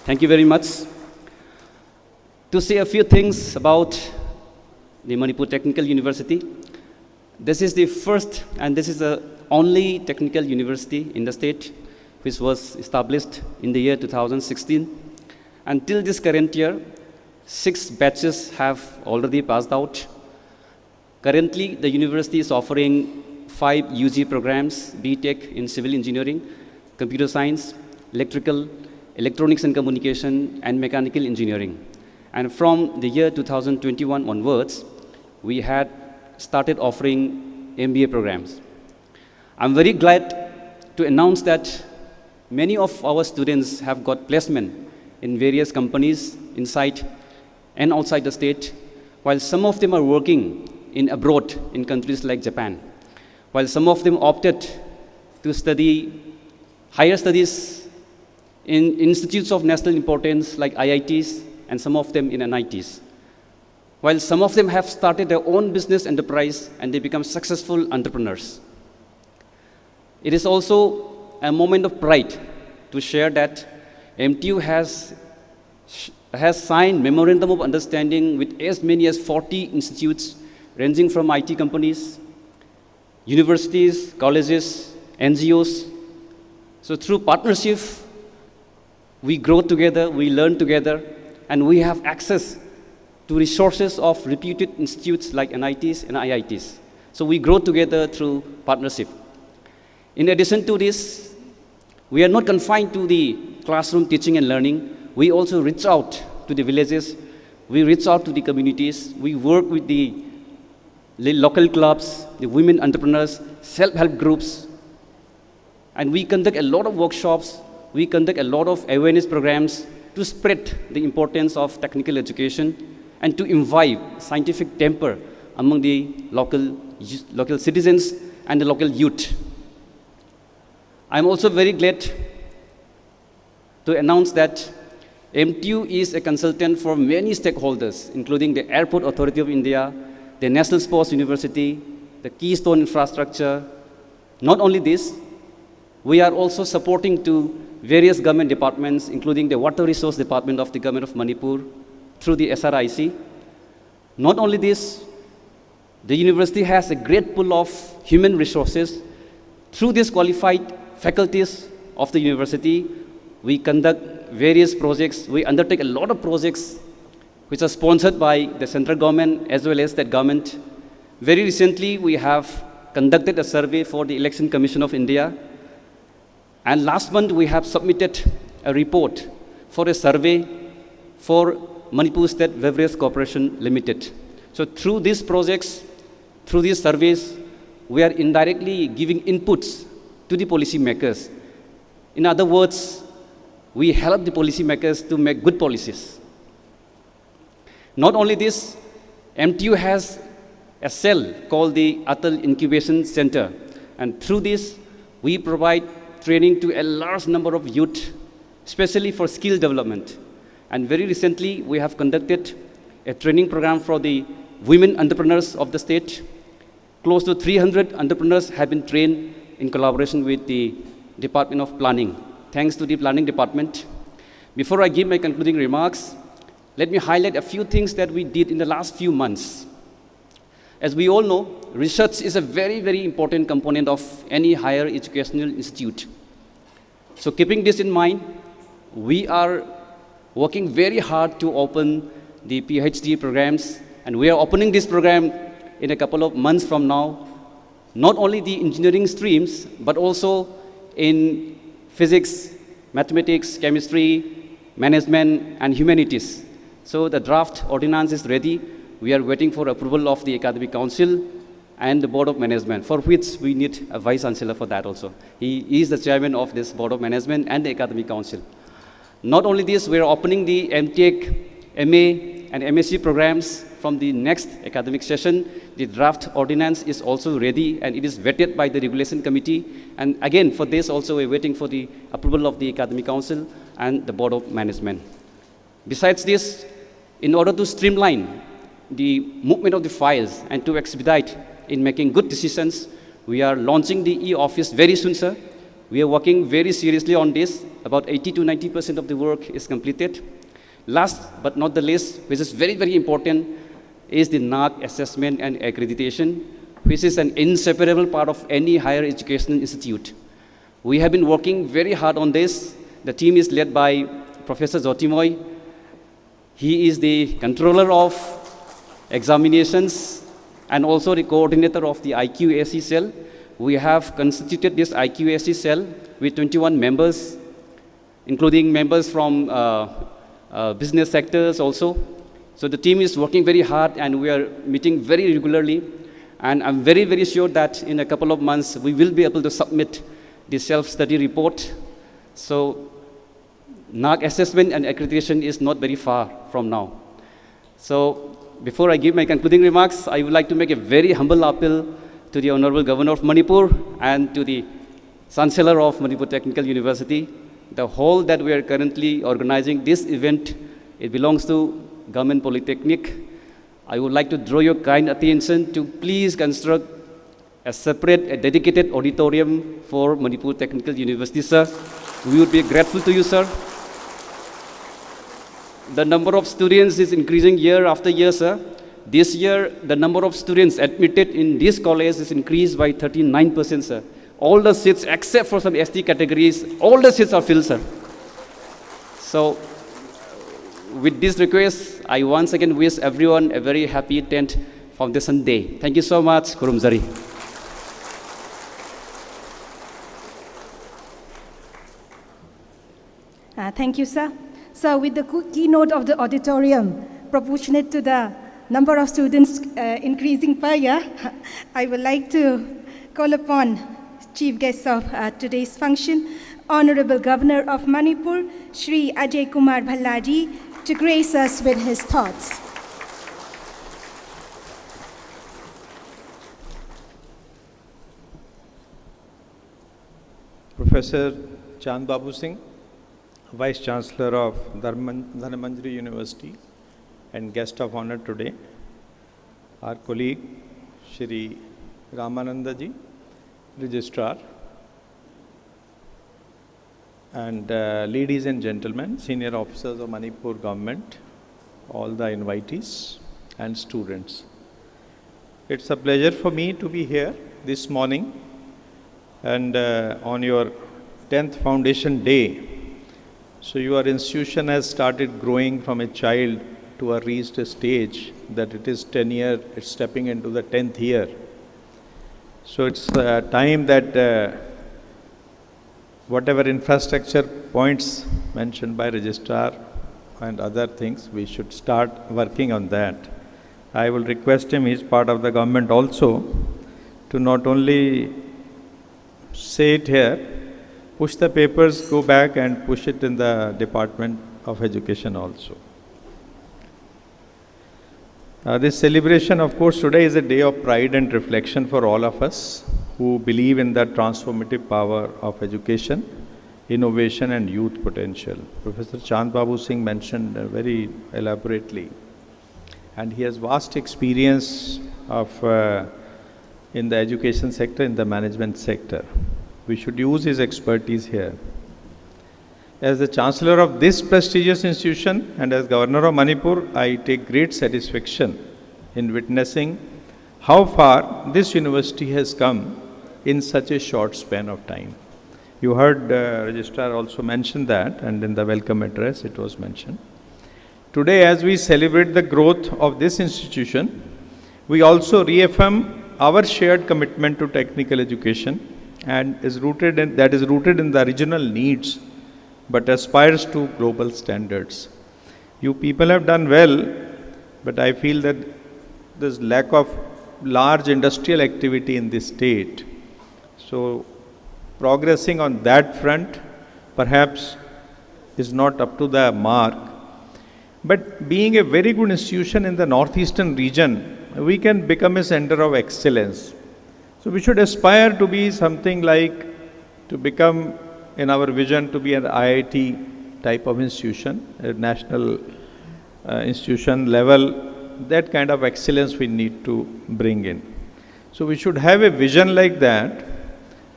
Thank you very much. To say a few things about the Manipur Technical University, this is the first and this is the only technical university in the state which was established in the year 2016. Until this current year, 6 batches have already passed out. Currently, the university is offering 5 UG programs, BTech in Civil Engineering, Computer Science, Electrical, Electronics and Communication, and Mechanical Engineering. And from the year 2021 onwards, we had started offering MBA programs. I'm very glad to announce that many of our students have got placement in various companies inside and outside the state, while some of them are working in abroad in countries like Japan, while some of them opted to study higher studies in institutes of national importance like IITs and some of them in NITs, while some of them have started their own business enterprise and they become successful entrepreneurs. It is also a moment of pride to share that MTU has signed memorandum of understanding with as many as 40 institutes ranging from IT companies, universities, colleges, NGOs. So through partnership, we grow together, we learn together, and we have access to resources of reputed institutes like NITs and IITs. So we grow together through partnership. In addition to this, we are not confined to the classroom teaching and learning. We also reach out to the villages, we reach out to the communities, we work with the local clubs, the women entrepreneurs, self-help groups, and we conduct a lot of workshops, we conduct a lot of awareness programs to spread the importance of technical education and to imbibe scientific temper among the local citizens and the local youth. I'm also very glad to announce that MTU is a consultant for many stakeholders, including the Airport Authority of India, the National Sports University, the Keystone Infrastructure. Not only this, we are also supporting to various government departments, including the Water Resource Department of the Government of Manipur, through the SRIC. Not only this, the university has a great pool of human resources. Through these qualified faculties of the university, we conduct various projects. We undertake a lot of projects which are sponsored by the central government as well as state government. Very recently, we have conducted a survey for the Election Commission of India. And last month, we have submitted a report for a survey for Manipur State Beverage Corporation Limited. So through these projects, through these surveys, we are indirectly giving inputs to the policy makers. In other words, we help the policy makers to make good policies. Not only this, MTU has a cell called the Atal Incubation Center. And through this, we provide training to a large number of youth, especially for skill development. And very recently, we have conducted a training program for the women entrepreneurs of the state. Close to 300 entrepreneurs have been trained in collaboration with the Department of Planning. Thanks to the Planning Department. Before I give my concluding remarks, let me highlight a few things that we did in the last few months. As we all know, research is a very, very important component of any higher educational institute. So keeping this in mind, we are working very hard to open the PhD programs, and we are opening this program in a couple of months from now, not only the engineering streams, but also in physics, mathematics, chemistry, management, and humanities. So the draft ordinance is ready. We are waiting for approval of the Academic Council and the Board of Management, for which we need a Vice Chancellor for that also. He is the chairman of this Board of Management and the Academic Council. Not only this, we are opening the MTech, MA, and MSc programs from the next academic session. The draft ordinance is also ready, and it is vetted by the Regulation Committee. And again, for this also, we're waiting for the approval of the Academic Council and the Board of Management. Besides this, in order to streamline the movement of the files and to expedite in making good decisions, we are launching the e-office very soon, sir. We are working very seriously on this. About 80 to 90% of the work is completed. Last but not the least, which is very, very important, is the NAAC assessment and accreditation, which is an inseparable part of any higher educational institute. We have been working very hard on this. The team is led by Professor Jyotimoy. He is the controller of examinations and also the coordinator of the IQAC cell. We have constituted this IQAC cell with 21 members, including members from business sectors also. So the team is working very hard, and we are meeting very regularly. And I'm very, very sure that in a couple of months, we will be able to submit the self-study report. So NAAC assessment and accreditation is not very far from now. So before I give my concluding remarks, I would like to make a very humble appeal to the Honorable Governor of Manipur and to the Chancellor of Manipur Technical University. The hall that we are currently organizing this event, it belongs to Government Polytechnic. I would like to draw your kind attention to please construct a separate, a dedicated auditorium for Manipur Technical University, sir. We would be grateful to you, sir. The number of students is increasing year after year, sir. This year, the number of students admitted in this college is increased by 39%, sir. All the seats, except for some ST categories, all the seats are filled, sir. So, with this request, I once again wish everyone a very happy 10th Foundation Day. Thank you so much. Kurumzari. Thank you, sir. So with the keynote of the auditorium, proportionate to the number of students increasing per year, I would like to call upon chief guest of today's function, Honorable Governor of Manipur, Shri Ajay Kumar Bhallaji, to grace us with his thoughts. Professor Chand Babu Singh, Vice Chancellor of Dhanmanjari University and guest of honor today, our colleague Shri Ramananda ji, Registrar, and ladies and gentlemen, senior officers of Manipur government, all the invitees and students. It's a pleasure for me to be here this morning and on your 10th Foundation Day. So your institution has started growing from a child to a reached stage that it is 10 years, it's stepping into the 10th year. So it's time that whatever infrastructure points mentioned by Registrar and other things, we should start working on that. I will request him, he's part of the government also, to not only say it here, push the papers, go back and push it in the Department of Education also. This celebration, of course, today is a day of pride and reflection for all of us who believe in the transformative power of education, innovation and youth potential. Professor Chand Babu Singh mentioned very elaborately, and he has vast experience of in the education sector, in the management sector. We should use his expertise here. As the Chancellor of this prestigious institution and as Governor of Manipur, I take great satisfaction in witnessing how far this university has come in such a short span of time. You heard Registrar also mention that, and in the welcome address it was mentioned. Today, as we celebrate the growth of this institution, we also reaffirm our shared commitment to technical education and that is rooted in the regional needs but aspires to global standards. You people have done well, but I feel that there's lack of large industrial activity in this state. So progressing on that front perhaps is not up to the mark. But being a very good institution in the northeastern region, we can become a center of excellence. So we should aspire to be something like, to become in our vision to be an IIT type of institution, a national institution level, that kind of excellence we need to bring in. So we should have a vision like that.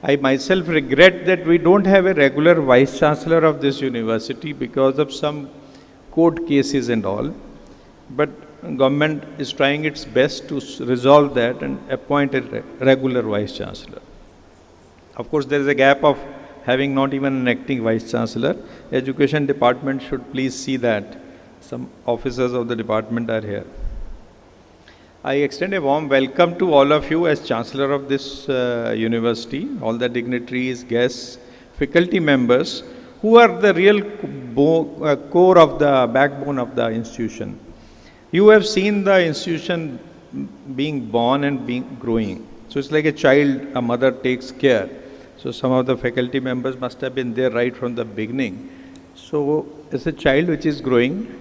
I myself regret that we don't have a regular Vice Chancellor of this university because of some court cases and all. But government is trying its best to resolve that and appoint a regular Vice Chancellor. Of course, there is a gap of having not even an acting Vice Chancellor. Education Department should please see that. Some officers of the department are here. I extend a warm welcome to all of you as Chancellor of this university, all the dignitaries, guests, faculty members, who are the real core of the backbone of the institution. You have seen the institution being born and growing. So it's like a child, a mother takes care. So some of the faculty members must have been there right from the beginning. So it's a child which is growing.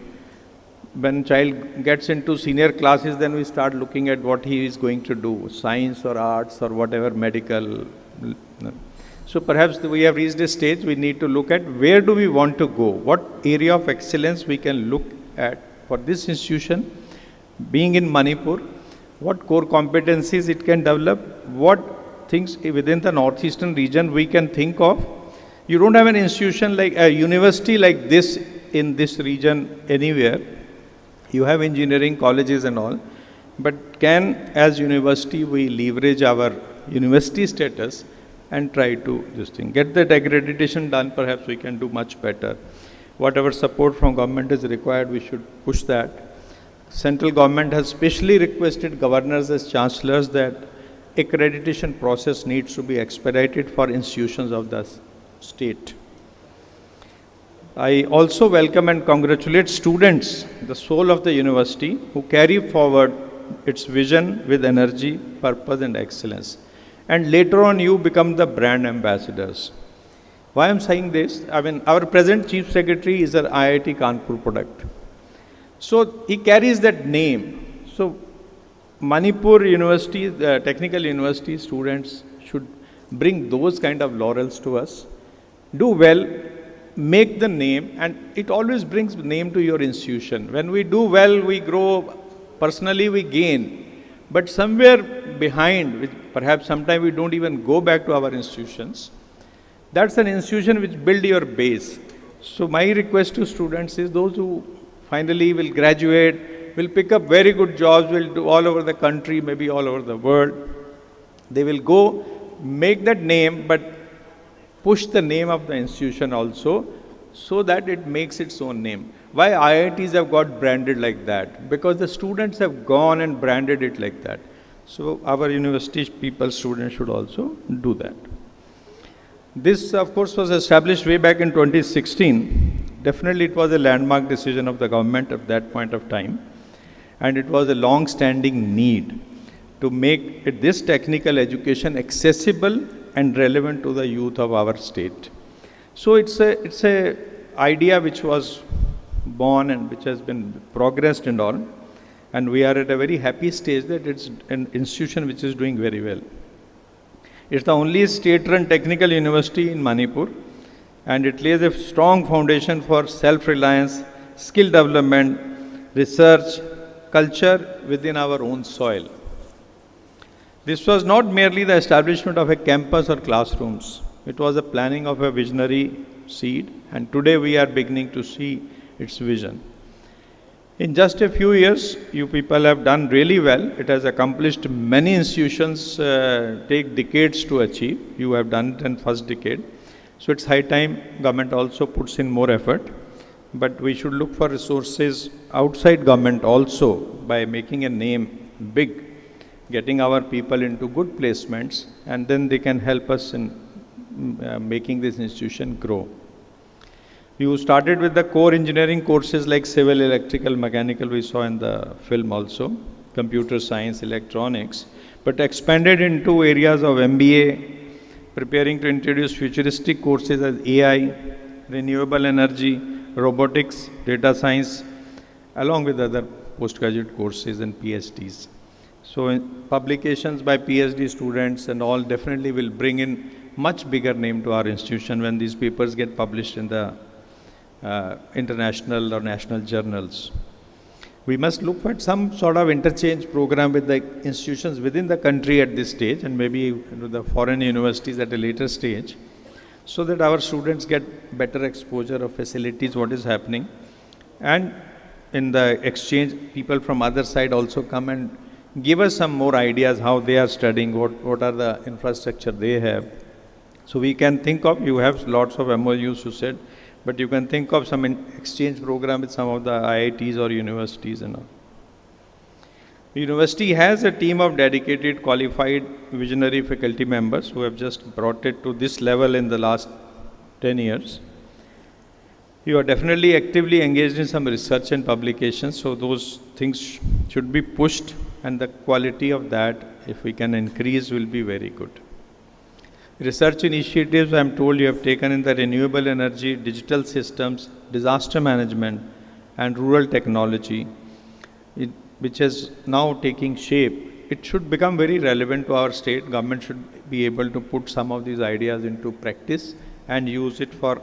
When child gets into senior classes, then we start looking at what he is going to do, science or arts or whatever, medical. So perhaps we have reached a stage we need to look at where do we want to go, what area of excellence we can look at for this institution, being in Manipur, what core competencies it can develop, what things within the northeastern region we can think of. You don't have an institution like a university like this in this region anywhere. You have engineering colleges and all, but can as university we leverage our university status and try to this thing. Get that accreditation done, perhaps we can do much better. Whatever support from government is required, we should push that. Central government has specially requested governors as chancellors that accreditation process needs to be expedited for institutions of the state. I also welcome and congratulate students, the soul of the university, who carry forward its vision with energy, purpose and excellence. And later on you become the brand ambassadors. Why I am saying this? I mean, our present Chief Secretary is an IIT Kanpur product. So he carries that name. So Manipur University, the technical university students should bring those kind of laurels to us. Do well, make the name, and it always brings name to your institution. When we do well, we grow, personally we gain. But somewhere behind, which perhaps sometime we don't even go back to our institutions, That's an institution which build your base. So my request to students is those who finally will graduate, will pick up very good jobs, will do all over the country, maybe all over the world. They will go make that name, but push the name of the institution also, so that it makes its own name. Why IITs have got branded like that? Because the students have gone and branded it like that. So our university people, students should also do that. This, of course, was established way back in 2016. Definitely it was a landmark decision of the government at that point of time. And it was a long-standing need to make this technical education accessible and relevant to the youth of our state. So it's a idea which was born and which has been progressed and all. And we are at a very happy stage that it's an institution which is doing very well. It's the only state-run technical university in Manipur, and it lays a strong foundation for self-reliance, skill development, research, culture within our own soil. This was not merely the establishment of a campus or classrooms. It was a planning of a visionary seed, and today we are beginning to see its vision. In just a few years, you people have done really well. It has accomplished many institutions take decades to achieve. You have done it in first decade. So it's high time government also puts in more effort. But we should look for resources outside government also by making a name big, getting our people into good placements, and then they can help us in making this institution grow. You started with the core engineering courses like civil, electrical, mechanical, we saw in the film also, computer science, electronics, but expanded into areas of MBA, preparing to introduce futuristic courses as AI, renewable energy, robotics, data science, along with other postgraduate courses and PhDs. So publications by PhD students and all definitely will bring in much bigger name to our institution when these papers get published in the international or national journals. We must look at some sort of interchange program with the institutions within the country at this stage, and maybe the foreign universities at a later stage, so that our students get better exposure of facilities, what is happening. And in the exchange, people from other side also come and give us some more ideas how they are studying, what are the infrastructure they have. So we can think of, you have lots of MOUs you said, but you can think of some exchange program with some of the IITs or universities and all. The university has a team of dedicated, qualified, visionary faculty members who have just brought it to this level in the last 10 years. You are definitely actively engaged in some research and publications, so those things should be pushed, and the quality of that, if we can increase, will be very good. Research initiatives, I am told you have taken in the renewable energy, digital systems, disaster management, and rural technology, which is now taking shape. It should become very relevant to our state. Government should be able to put some of these ideas into practice and use it for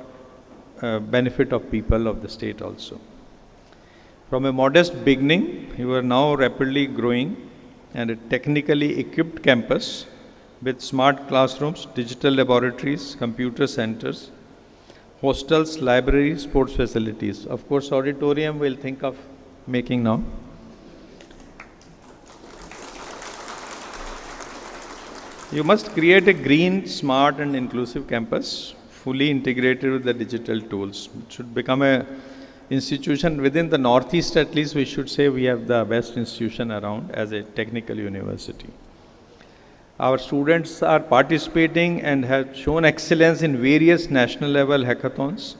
benefit of people of the state also. From a modest beginning, you are now rapidly growing, and a technically equipped campus with smart classrooms, digital laboratories, computer centers, hostels, libraries, sports facilities. Of course, auditorium we'll think of making now. You must create a green, smart and inclusive campus, fully integrated with the digital tools. It should become a institution within the Northeast, at least we should say we have the best institution around as a technical university. Our students are participating and have shown excellence in various national level hackathons,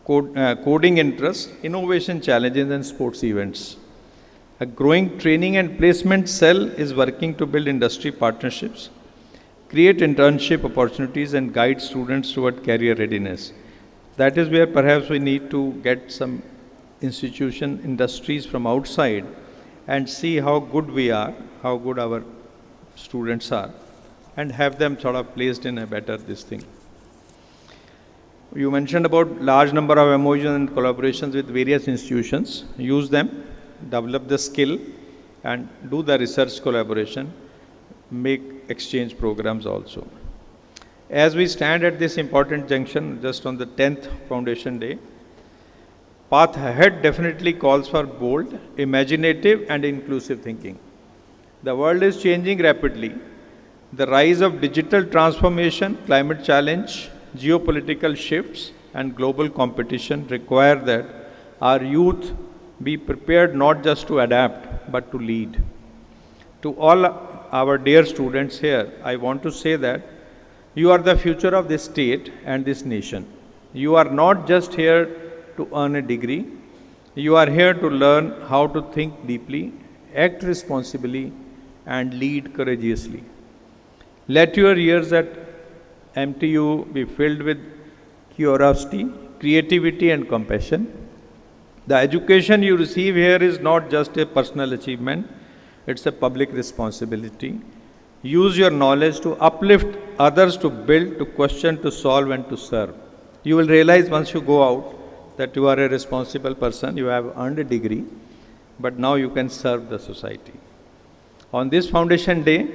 coding interest, innovation challenges and sports events. A growing training and placement cell is working to build industry partnerships, create internship opportunities and guide students toward career readiness. That is where perhaps we need to get some institution, industries from outside and see how good we are, how good our students are, and have them sort of placed in a better this thing. You mentioned about large number of MOUs and collaborations with various institutions. Use them, develop the skill, and do the research collaboration, make exchange programs also. As we stand at this important junction, just on the 10th Foundation Day, path ahead definitely calls for bold, imaginative, and inclusive thinking. The world is changing rapidly. The rise of digital transformation, climate challenge, geopolitical shifts, and global competition require that our youth be prepared not just to adapt, but to lead. To all our dear students here, I want to say that you are the future of this state and this nation. You are not just here to earn a degree. You are here to learn how to think deeply, act responsibly, and lead courageously. Let your years at MTU be filled with curiosity, creativity, and compassion. The education you receive here is not just a personal achievement, it's a public responsibility. Use your knowledge to uplift others, to build, to question, to solve, and to serve. You will realize once you go out that you are a responsible person, you have earned a degree, but now you can serve the society. On this Foundation Day,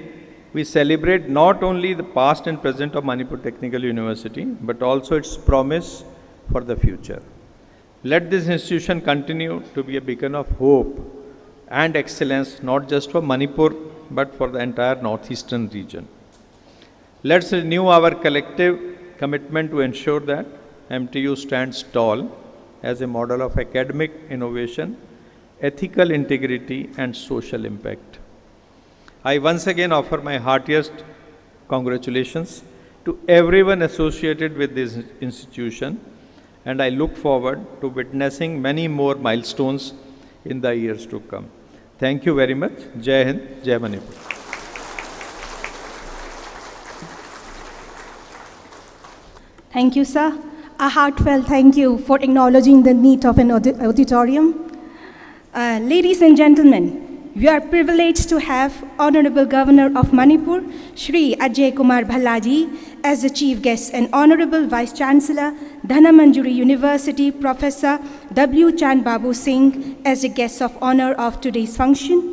we celebrate not only the past and present of Manipur Technical University, but also its promise for the future. Let this institution continue to be a beacon of hope and excellence, not just for Manipur, but for the entire northeastern region. Let's renew our collective commitment to ensure that MTU stands tall as a model of academic innovation, ethical integrity, and social impact. I once again offer my heartiest congratulations to everyone associated with this institution, and I look forward to witnessing many more milestones in the years to come. Thank you very much. Jai Hind, Jai Manipur. Thank you, sir. A heartfelt thank you for acknowledging the need of an auditorium. Ladies and gentlemen, we are privileged to have Honorable Governor of Manipur, Shri Ajay Kumar Bhallaji, as the chief guest, and Honorable Vice Chancellor, Dhanamanjuri University, Professor W. Chand Babu Singh, as the guests of honor of today's function.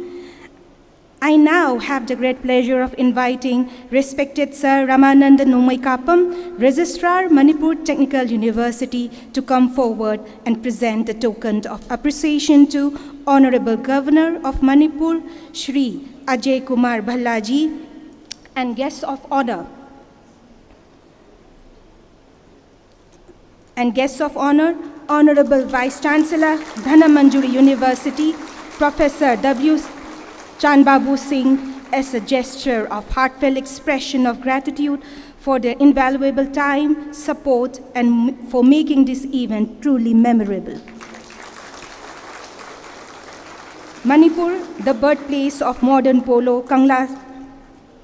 I now have the great pleasure of inviting respected Sir Ramananda Nomaikapam, Registrar, Manipur Technical University, to come forward and present the token of appreciation to Honorable Governor of Manipur, Shri Ajay Kumar Bhallaji, and guests of honor. And guests of honor, Honorable Vice Chancellor, Dhanamanjuri University, Professor W. Chand Babu Singh, as a gesture of heartfelt expression of gratitude for their invaluable time, support, and for making this event truly memorable. Manipur, the birthplace of modern polo, Kangla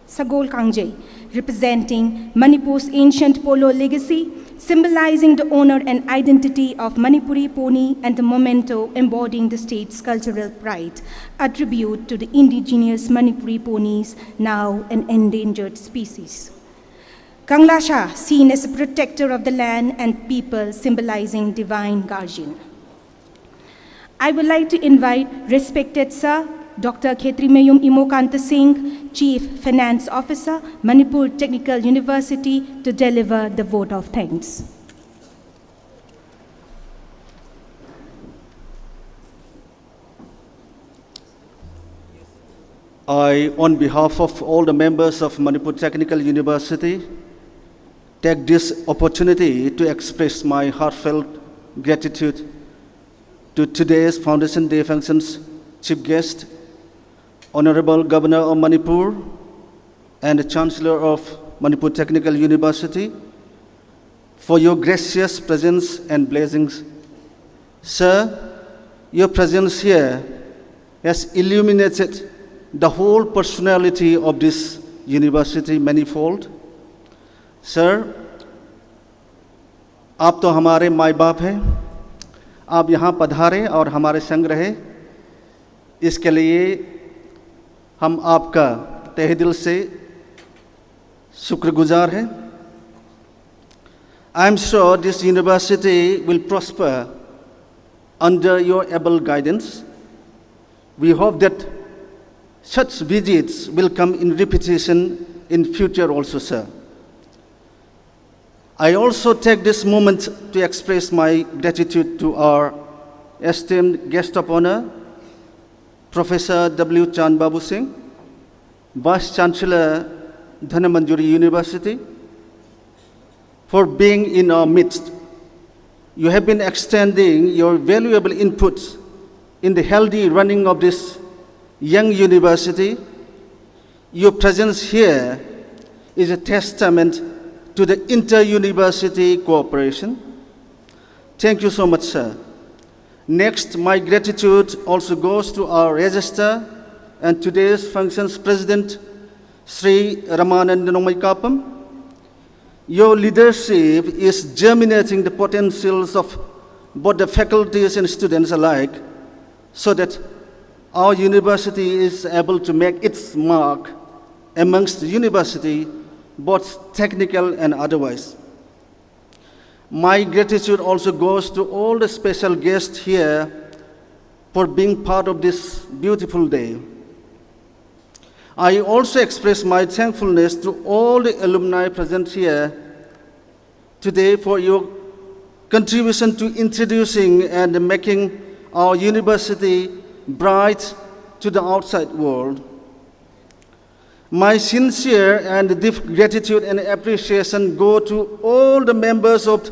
Sagol Kangje, representing Manipur's ancient polo legacy, symbolizing the honor and identity of Manipuri pony and the memento embodying the state's cultural pride, a tribute to the indigenous Manipuri ponies, now an endangered species. Kanglasha, seen as a protector of the land and people, symbolizing divine guardian. I would like to invite respected Sir Dr. Khetrimayum Imokanta Singh, Chief Finance Officer, Manipur Technical University, to deliver the vote of thanks. I, on behalf of all the members of Manipur Technical University, take this opportunity to express my heartfelt gratitude to today's Foundation Day function's chief guest, Honorable Governor of Manipur and the Chancellor of Manipur Technical University, for your gracious presence and blessings. Sir, your presence here has illuminated the whole personality of this university manifold. Sir, आप तो हमारे माई बाप हैं, आप यहाँ पधारे और हमारे संग रहे, इसके लिए हम आपका तहे दिल से शुक्रगुजार हैं. I am sure this university will prosper under your able guidance. We hope that such visits will come in repetition in future also, sir. I also take this moment to express my gratitude to our esteemed guest of honor, Professor W. Chan Babu Singh, Vice Chancellor, Dhanamanjuri University, for being in our midst. You have been extending your valuable inputs in the healthy running of this young university. Your presence here is a testament to the inter-university cooperation. Thank you so much, sir. Next, my gratitude also goes to our registrar and today's functions president, Sri Ramanand Kapam. Your leadership is germinating the potentials of both the faculties and students alike, so that our university is able to make its mark amongst the university, both technical and otherwise. My gratitude also goes to all the special guests here for being part of this beautiful day. I also express my thankfulness to all the alumni present here today for your contribution to introducing and making our university bright to the outside world. My sincere and deep gratitude and appreciation go to all the members of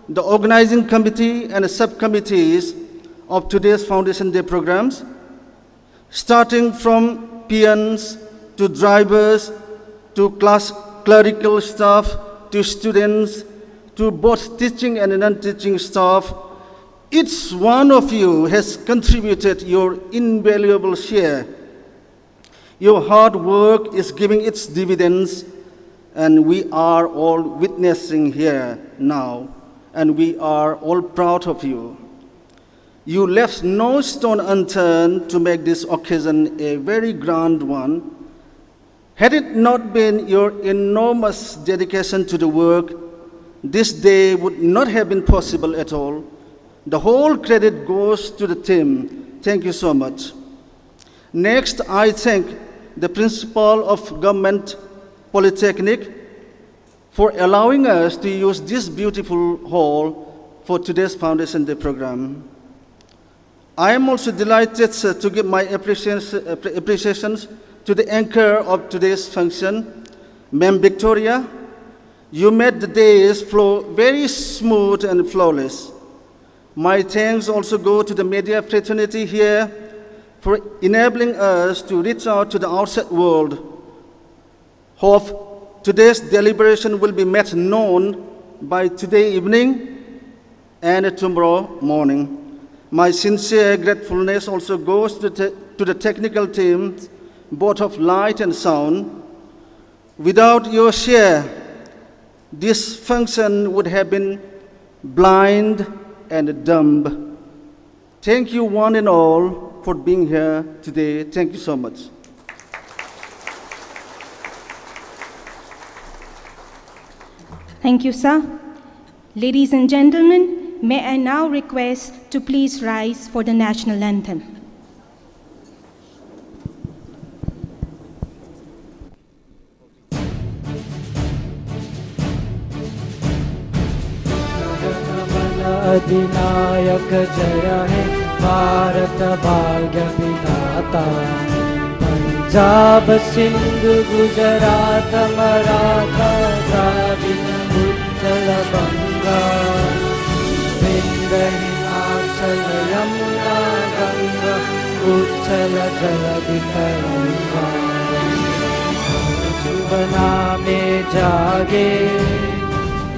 the organizing committee and subcommittees of today's Foundation Day programs, starting from peons to drivers to class clerical staff to students to both teaching and non-teaching staff. Each one of you has contributed your invaluable share. Your hard work is giving its dividends, and we are all witnessing here now, and we are all proud of you. You left no stone unturned to make this occasion a very grand one. Had it not been your enormous dedication to the work, this day would not have been possible at all. The whole credit goes to the team. Thank you so much. Next, I thank the principal of Government Polytechnic for allowing us to use this beautiful hall for today's Foundation Day program. I am also delighted to give my appreciations to the anchor of today's function, Ma'am Victoria. You made the days flow very smooth and flawless. My thanks also go to the media fraternity here for enabling us to reach out to the outside world. Hope today's deliberation will be made known by today evening and tomorrow morning. My sincere gratefulness also goes to the technical team, both of light and sound. Without your share, this function would have been blind and dumb. Thank you one and all for being here today. Thank you so much. Thank you, sir. Ladies and gentlemen, may I now request to please rise for the national anthem. अधिनायक जय हे भारत भाग्य विधाता पंजाब सिंध गुजरात मराठा द्राविड उत्कल बंगा विंध्य हिमाचल यमुना गंगा उच्छल जलधि तरंगा शुभ नामे जागे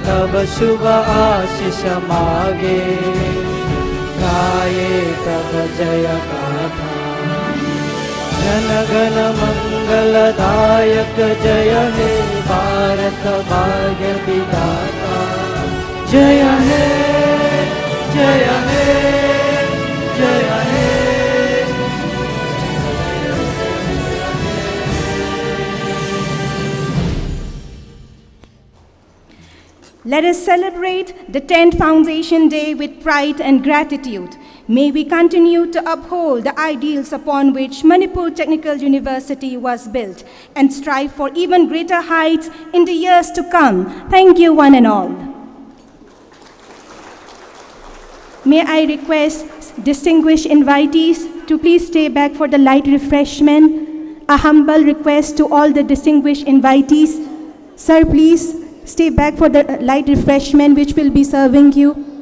तब शुभ आशीष मागे गाये तब जय गाथा जन गण मंगलदायक जय हे भारत भाग्य विधाता जय हे जय हे जय हे Let us celebrate the 10th Foundation Day with pride and gratitude. May we continue to uphold the ideals upon which Manipur Technical University was built and strive for even greater heights in the years to come. Thank you, one and all. May I request distinguished invitees to please stay back for the light refreshment. A humble request to all the distinguished invitees. Sir, please stay back for the light refreshment which will be serving you.